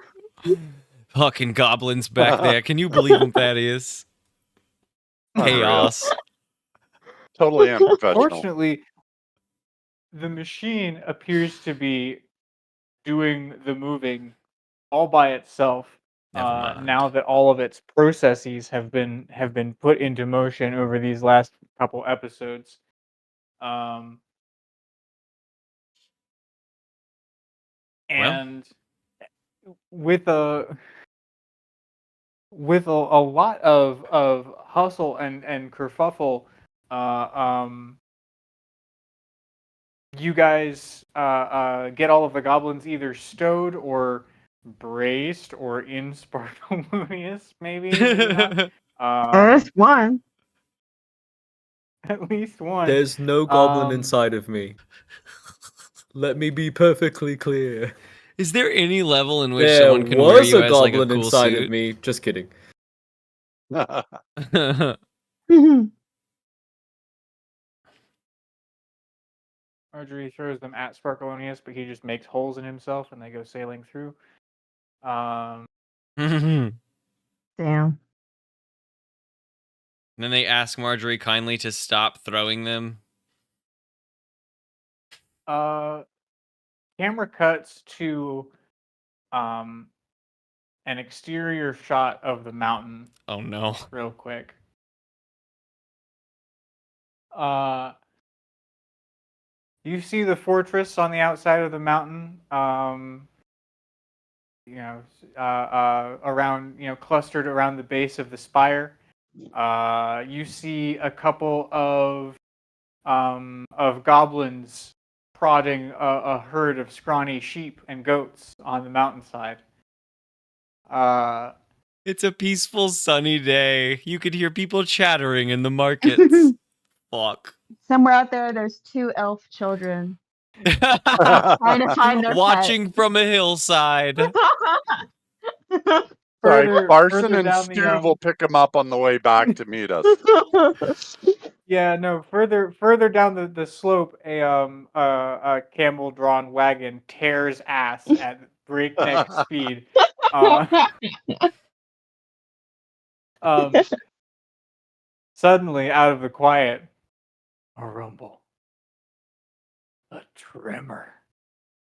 Fucking goblins back there. Can you believe them, Thaddeus? Chaos. Totally unprofessional. Fortunately, the machine appears to be doing the moving all by itself. Never mind. Now that all of its processes have been put into motion over these last couple episodes. And with a lot of hustle and kerfuffle, you guys get all of the goblins either stowed or braced or in Spartalonius, maybe not. There's one. At least one. There's no goblin inside of me. Let me be perfectly clear. Is there any level in which There someone can wear was you a as like a goblin cool inside suit? of me. Just kidding. Marjorie throws them at Sparkalonius, but he just makes holes in himself and they go sailing through. And Damn. then they ask Marjorie kindly to stop throwing them. Camera cuts to an exterior shot of the mountain Oh no. real quick. You see the fortress on the outside of the mountain. Around, clustered around the base of the spire. You see a couple of goblins prodding a herd of scrawny sheep and goats on the mountainside. It's a peaceful, sunny day. You could hear people chattering in the markets. Fuck. Somewhere out there, there's 2 elf children trying to find their Watching from a hillside. pet. Sorry, Barson further and down Stu will pick him up on the way back to meet us. Yeah, no. Further down the slope, a camel-drawn wagon tears ass at breakneck speed. Suddenly, out of the quiet, a rumble, a tremor.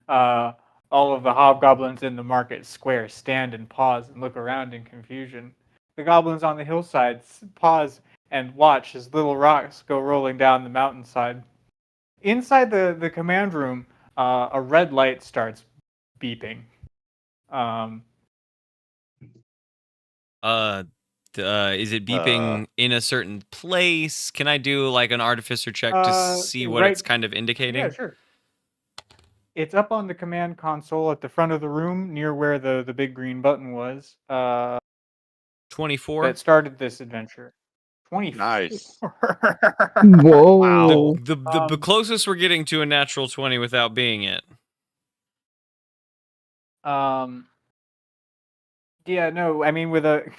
All of the hobgoblins in the market square stand and pause and look around in confusion. The goblins on the hillsides pause and watch as little rocks go rolling down the mountainside. Inside the command room, a red light starts beeping. Is it beeping in a certain place? Can I do like an artificer check to see what it's kind of indicating? Yeah, sure. It's up on the command console at the front of the room near where the big green button was. 24. That started this adventure. 24. Nice. Whoa. Wow. The closest we're getting to a natural 20 without being it. Yeah, no, I mean with a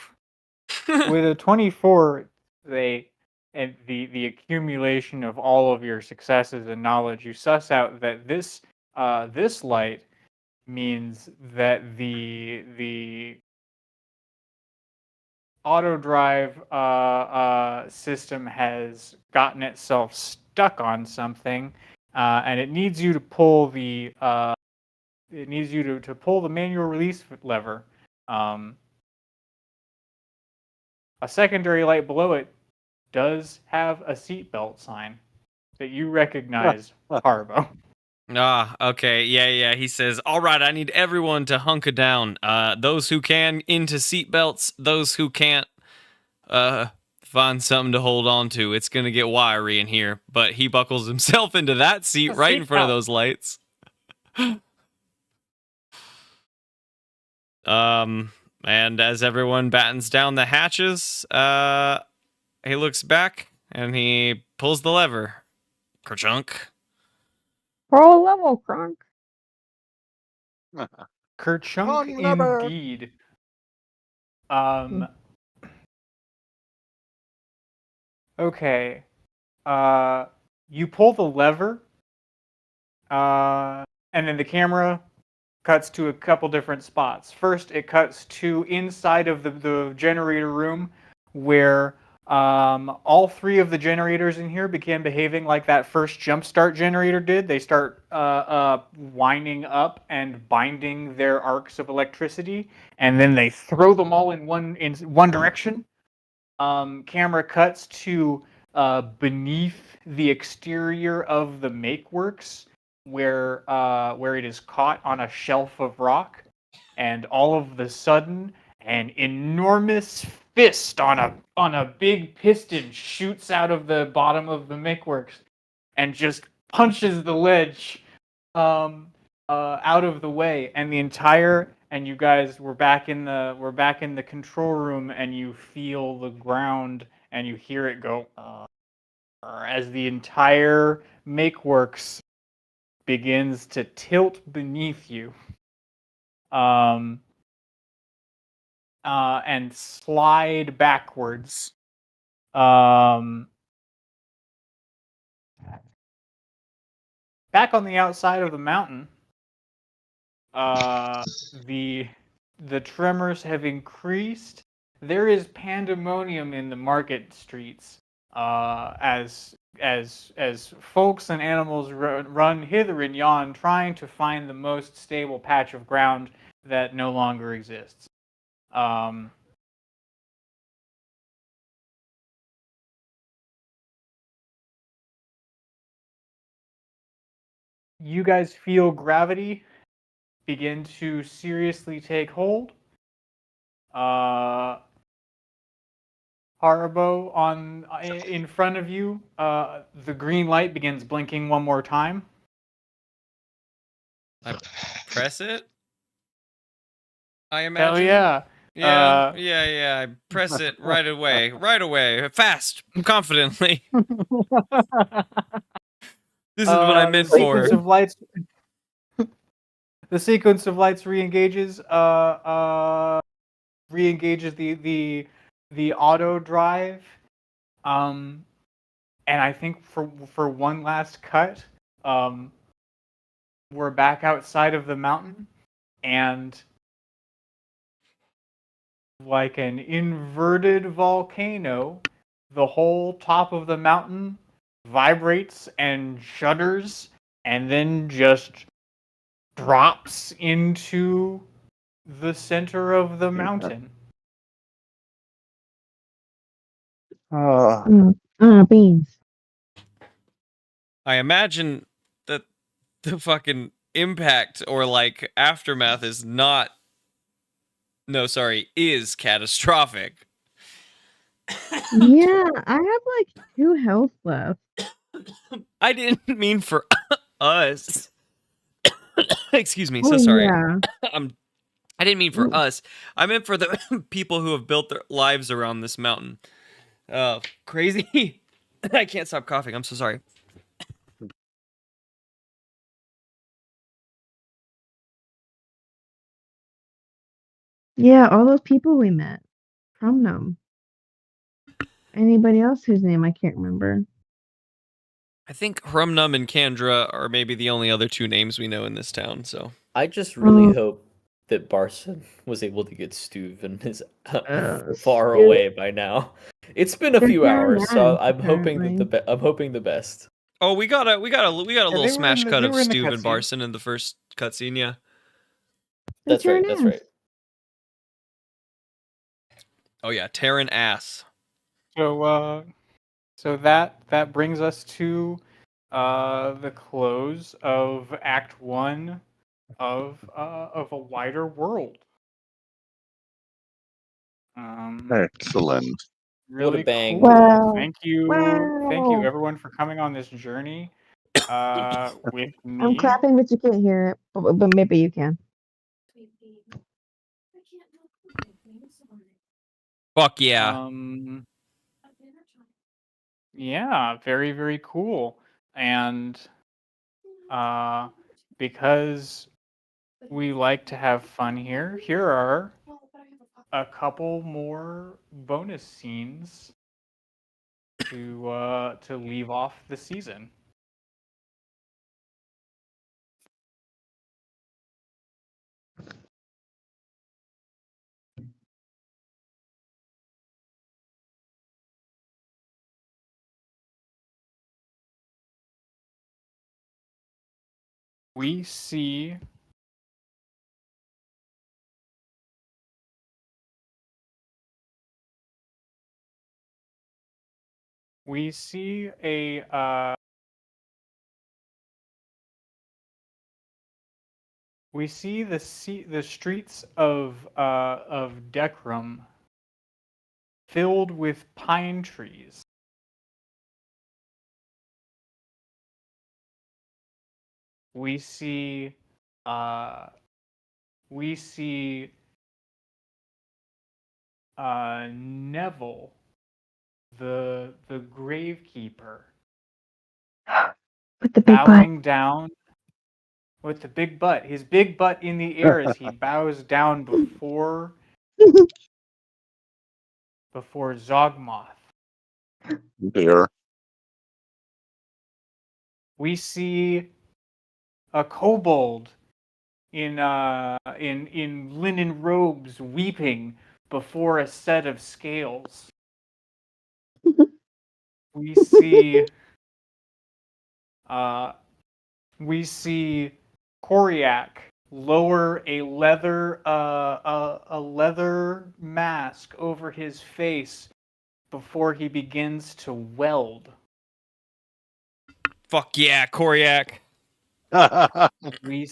24, the accumulation of all of your successes and knowledge, you suss out that this light means that the auto drive system has gotten itself stuck on something, and it needs you to pull the pull the manual release lever. A secondary light below it does have a seatbelt sign that you recognize, Harbo. Ah, okay. Yeah. He says, all right, I need everyone to hunker down. Those who can, into seatbelts. Those who can't, find something to hold on to. It's going to get wiry in here. But he buckles himself into that seat right in front of those lights. And as everyone battens down the hatches, he looks back and he pulls the lever. Kerchunk. Pro level, Kronk. Kerchunk, lever. indeed. Okay. You pull the lever, and then the camera cuts to a couple different spots. First, it cuts to inside of the generator room, where all 3 of the generators in here began behaving like that first jumpstart generator did. They start winding up and binding their arcs of electricity, and then they throw them all in one direction. Camera cuts to beneath the exterior of the makeworks, where it is caught on a shelf of rock, and all of a sudden, an enormous fist on a big piston shoots out of the bottom of the makeworks and just punches the ledge out of the way, and you guys were back in the control room, and you feel the ground and you hear it go as the entire makeworks begins to tilt beneath you, and slide backwards. back on the outside of the mountain, the tremors have increased. There is pandemonium in the market streets, as folks and animals run hither and yon, trying to find the most stable patch of ground that no longer exists. You guys feel gravity begin to seriously take hold. Haribo, in front of you, the green light begins blinking one more time. I press it. I imagine. Hell yeah! Yeah. I press it right away, fast, confidently. This is what I'm meant for. The sequence of lights re-engages. Re-engages the auto drive. And I think for one last cut, we're back outside of the mountain, and like an inverted volcano, the whole top of the mountain vibrates and shudders, and then just drops into the center of the mountain. Beans. I imagine that the fucking impact or like aftermath is is catastrophic. Yeah, I have like 2 health left. I didn't mean for us. Excuse me, Oh, so sorry. yeah. I didn't mean for us. I meant for the people who have built their lives around this mountain. Crazy. I can't stop coughing. I'm so sorry. Yeah, all those people we met from them. Anybody else whose name I can't remember? I think Hrumnum and Kandra are maybe the only other 2 names we know in this town, so. I just really hope that Barson was able to get Stuven is far away by now. It's been a few hours, so I'm hoping that I'm hoping the best. Oh, we got a little smash cut of Stu and cutscene. Barson in the first cutscene, yeah. That's right. That's right. Oh yeah, tearing ass. So that brings us to the close of Act 1 of A Wider World. Excellent. Really What a bang. cool. Wow. Thank you everyone for coming on this journey with me. I'm clapping, but you can't hear it. But maybe you can. Fuck yeah. Yeah, very, very cool. And because we like to have fun here are a couple more bonus scenes to leave off the season. We see a we see the streets of Dekrum filled with pine trees. We see Neville, the gravekeeper, With the big bowing down with the big butt. His big butt in the air as he bows down before Zogmoth. Dear. We see a kobold in linen robes weeping before a set of scales. We see Koryak lower a leather mask over his face before he begins to weld. Fuck yeah, Koryak. We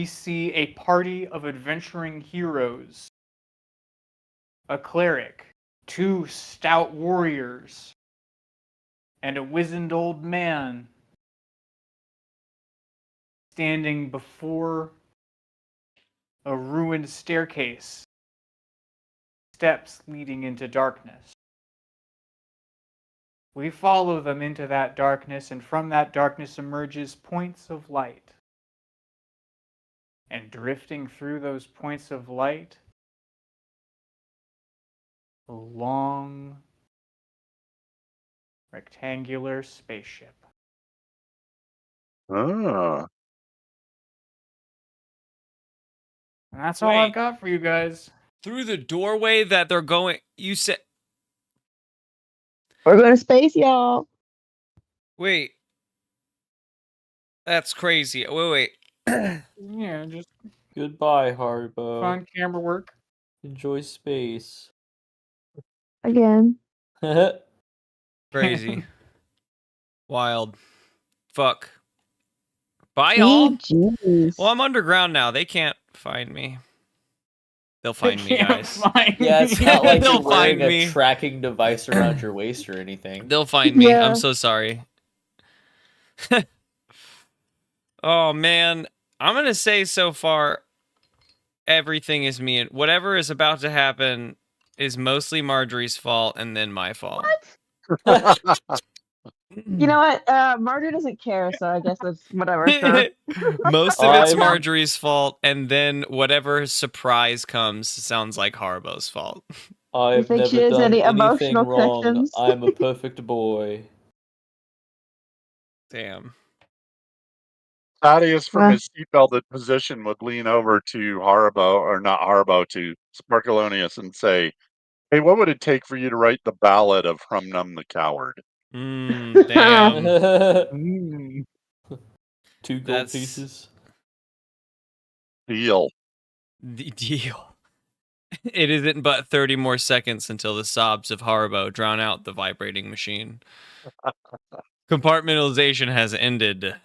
see a party of adventuring heroes, a cleric, 2 stout warriors, and a wizened old man standing before a ruined staircase, steps leading into darkness. We follow them into that darkness, and from that darkness emerges points of light. And drifting through those points of light, a long, rectangular spaceship. Oh. And that's all I've Wait. got for you guys. Through the doorway that they're going, you said. We're going to space, y'all. Wait. That's crazy. Wait. Yeah, just Goodbye, Haribo. fun camera work. Enjoy space. Again. Crazy. Wild. Fuck. Bye, y'all. Jeez. Well, I'm underground now. They can't find me. They'll find me, Can't guys. find Yeah, it's not like They'll you're wearing find a me. tracking device around your waist or anything. They'll find me. Yeah. I'm so sorry. Oh, man. I'm going to say so far, everything is me. Whatever is about to happen is mostly Marjorie's fault and then my fault. You know what? Marjorie doesn't care, so I guess that's whatever. Sure. Most of it's I'm- Marjorie's fault, and then whatever surprise comes sounds like Harbo's fault. I've think she never has done any anything emotional wrong. connections? I'm a perfect boy. Damn. Thaddeus, from Well. his seatbelted position, would lean over to Haribo, or not Haribo, to Sparkalonius and say, "Hey, what would it take for you to write the ballad of Humnum the Coward?" Damn. Mm. 2 gold That's- pieces. Deal. The deal. It isn't but 30 more seconds until the sobs of Haribo drown out the vibrating machine. Compartmentalization has ended.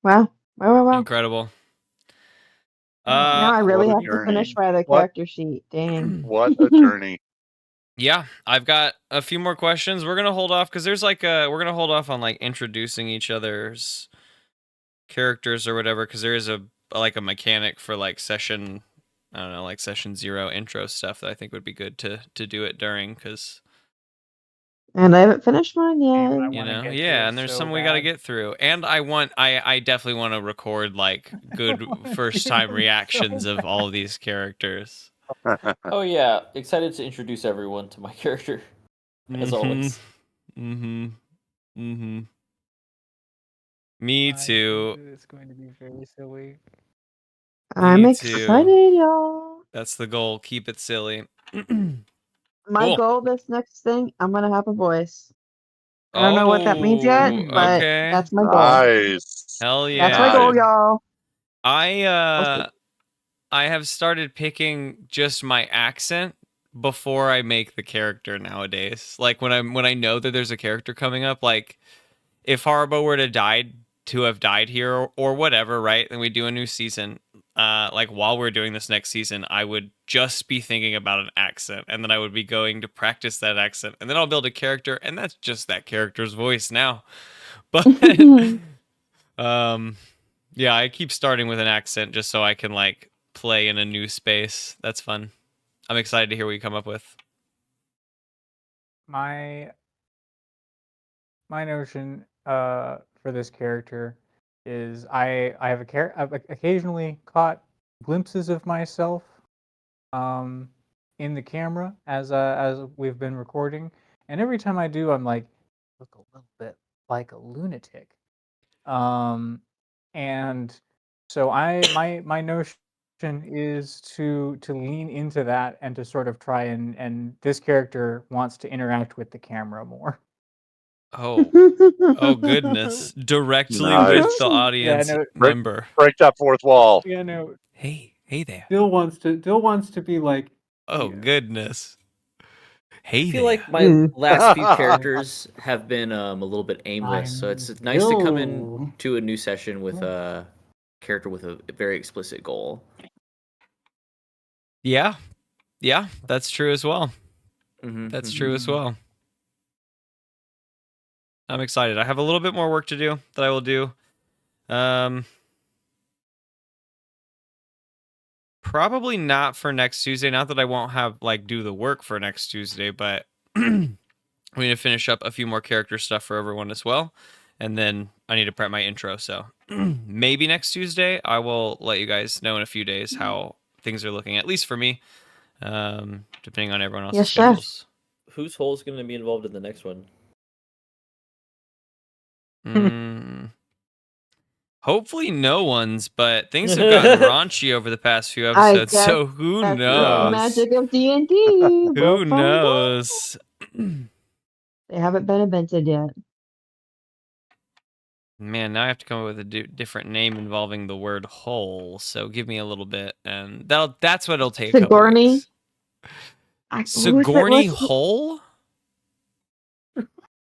Wow. Incredible. Now I really what a have to journey. finish by the What? character sheet. Dang. What a journey. Yeah, I've got a few more questions. We're gonna hold off because there's like we're gonna hold off on like introducing each other's characters or whatever because there is a mechanic for like session, I don't know, like session 0 intro stuff that I think would be good to do it during because And I haven't finished mine yet. I you wanna know, get to yeah, it and there's so some we got to bad. get through, and I definitely want to record like good wanna first do time it so reactions of all of these characters. Oh yeah, excited to introduce everyone to my character. As always. Me too. It's going to be very silly. I'm Me too. excited, y'all. That's the goal. Keep it silly. My Cool. goal this next thing, I'm gonna have a voice. I don't know what that means yet, Oh, but okay. that's my goal. Nice. Hell yeah. That's my goal, y'all. I have started picking just my accent before I make the character nowadays. Like when I know that there's a character coming up, like if Haribo were to have died here or whatever, right? And we do a new season. Like while we're doing this next season, I would just be thinking about an accent, and then I would be going to practice that accent, and then I'll build a character, and that's just that character's voice now. But yeah, I keep starting with an accent just so I can like play in a new space. That's fun. I'm excited to hear what you come up with. My notion for this character is I have I've occasionally caught glimpses of myself in the camera as we've been recording, and every time I do, I'm like, look a little bit like a lunatic. And so my notion is to lean into that and to sort of try and this character wants to interact with the camera more. Oh, oh goodness! Directly Nice. with the audience no, member. Break that fourth wall. yeah, no. Hey there. Dill wants to be like. Oh Yeah. goodness. Hey I feel there. like my last few characters have been a little bit aimless, so it's nice to come in to a new session with a character with a very explicit goal. Yeah, that's true as well. Mm-hmm. That's true as well. I'm excited. I have a little bit more work to do that I will do. Probably not for next Tuesday. Not that I won't have do the work for next Tuesday, but we need to finish up a few more character stuff for everyone as well. And then I need to prep my intro. So maybe next Tuesday I will let you guys know in a few days how things are looking, at least for me, depending on everyone else's schedules. Whose hole is going to be involved in the next one? Hopefully no one's, but things have gotten raunchy over the past few episodes, so who That's knows? the magic of D&D. Who knows? They haven't been invented yet. Man, now I have to come up with a different name involving the word hole. So give me a little bit, and that's what it'll take. Sigourney? Sigourney Hole?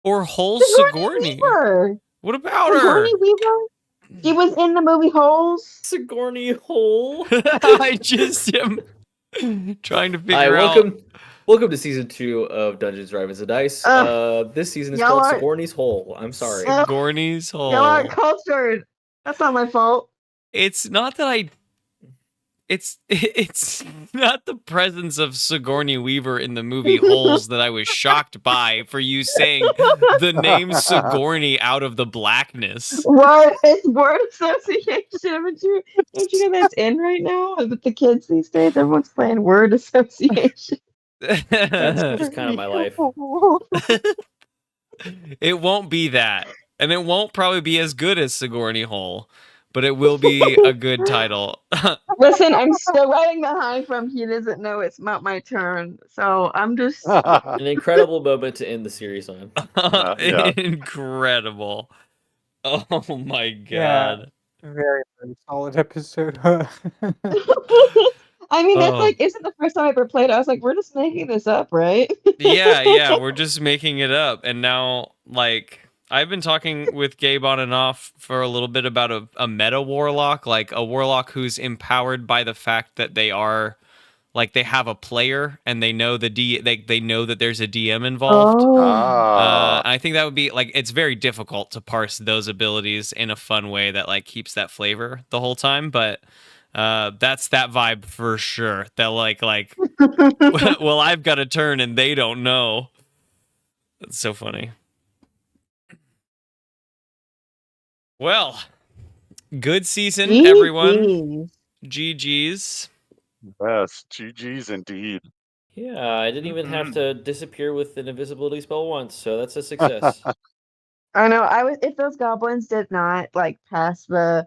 Or Hole Sigourney? Weaver. What about Sigourney her? Weaver? She was in the movie Holes. Sigourney Hole. I just am trying to figure out. Welcome to season 2 of Dungeons, Dragons, and Dice. This season is called Sigourney's Hole. I'm sorry. Sigourney's Hole. Y'all aren't cultured. That's not my fault. It's not that it's not the presence of Sigourney Weaver in the movie Holes that I was shocked by for you saying the name Sigourney out of the blackness. What? It's word association. Don't you know that's in right now with the kids these days? Everyone's playing word association. That's just kind of my life. It won't be that. And it won't probably be as good as Sigourney Hole, but it will be a good title. Listen, I'm still riding behind from he doesn't know it's not my turn. So I'm just An incredible moment to end the series on. Yeah. Incredible. Oh my god. Yeah. Very, very solid episode. I mean, that's isn't the first time I ever played it. I was like, we're just making this up, right? Yeah, we're just making it up. And now, I've been talking with Gabe on and off for a little bit about a meta warlock, like a warlock who's empowered by the fact that they are, they have a player and they know they know that there's a DM involved. I think that would be, it's very difficult to parse those abilities in a fun way that, keeps that flavor the whole time, but... that's that vibe for sure. That well, I've got a turn and they don't know. That's so funny. Well, good season, everyone. GG's. Yes, GG's indeed. Yeah, I didn't even have to disappear with an invisibility spell once, so that's a success. I know. If those goblins did not pass the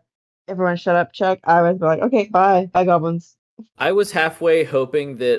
everyone shut up check, I was like, okay, bye goblins. I was halfway hoping that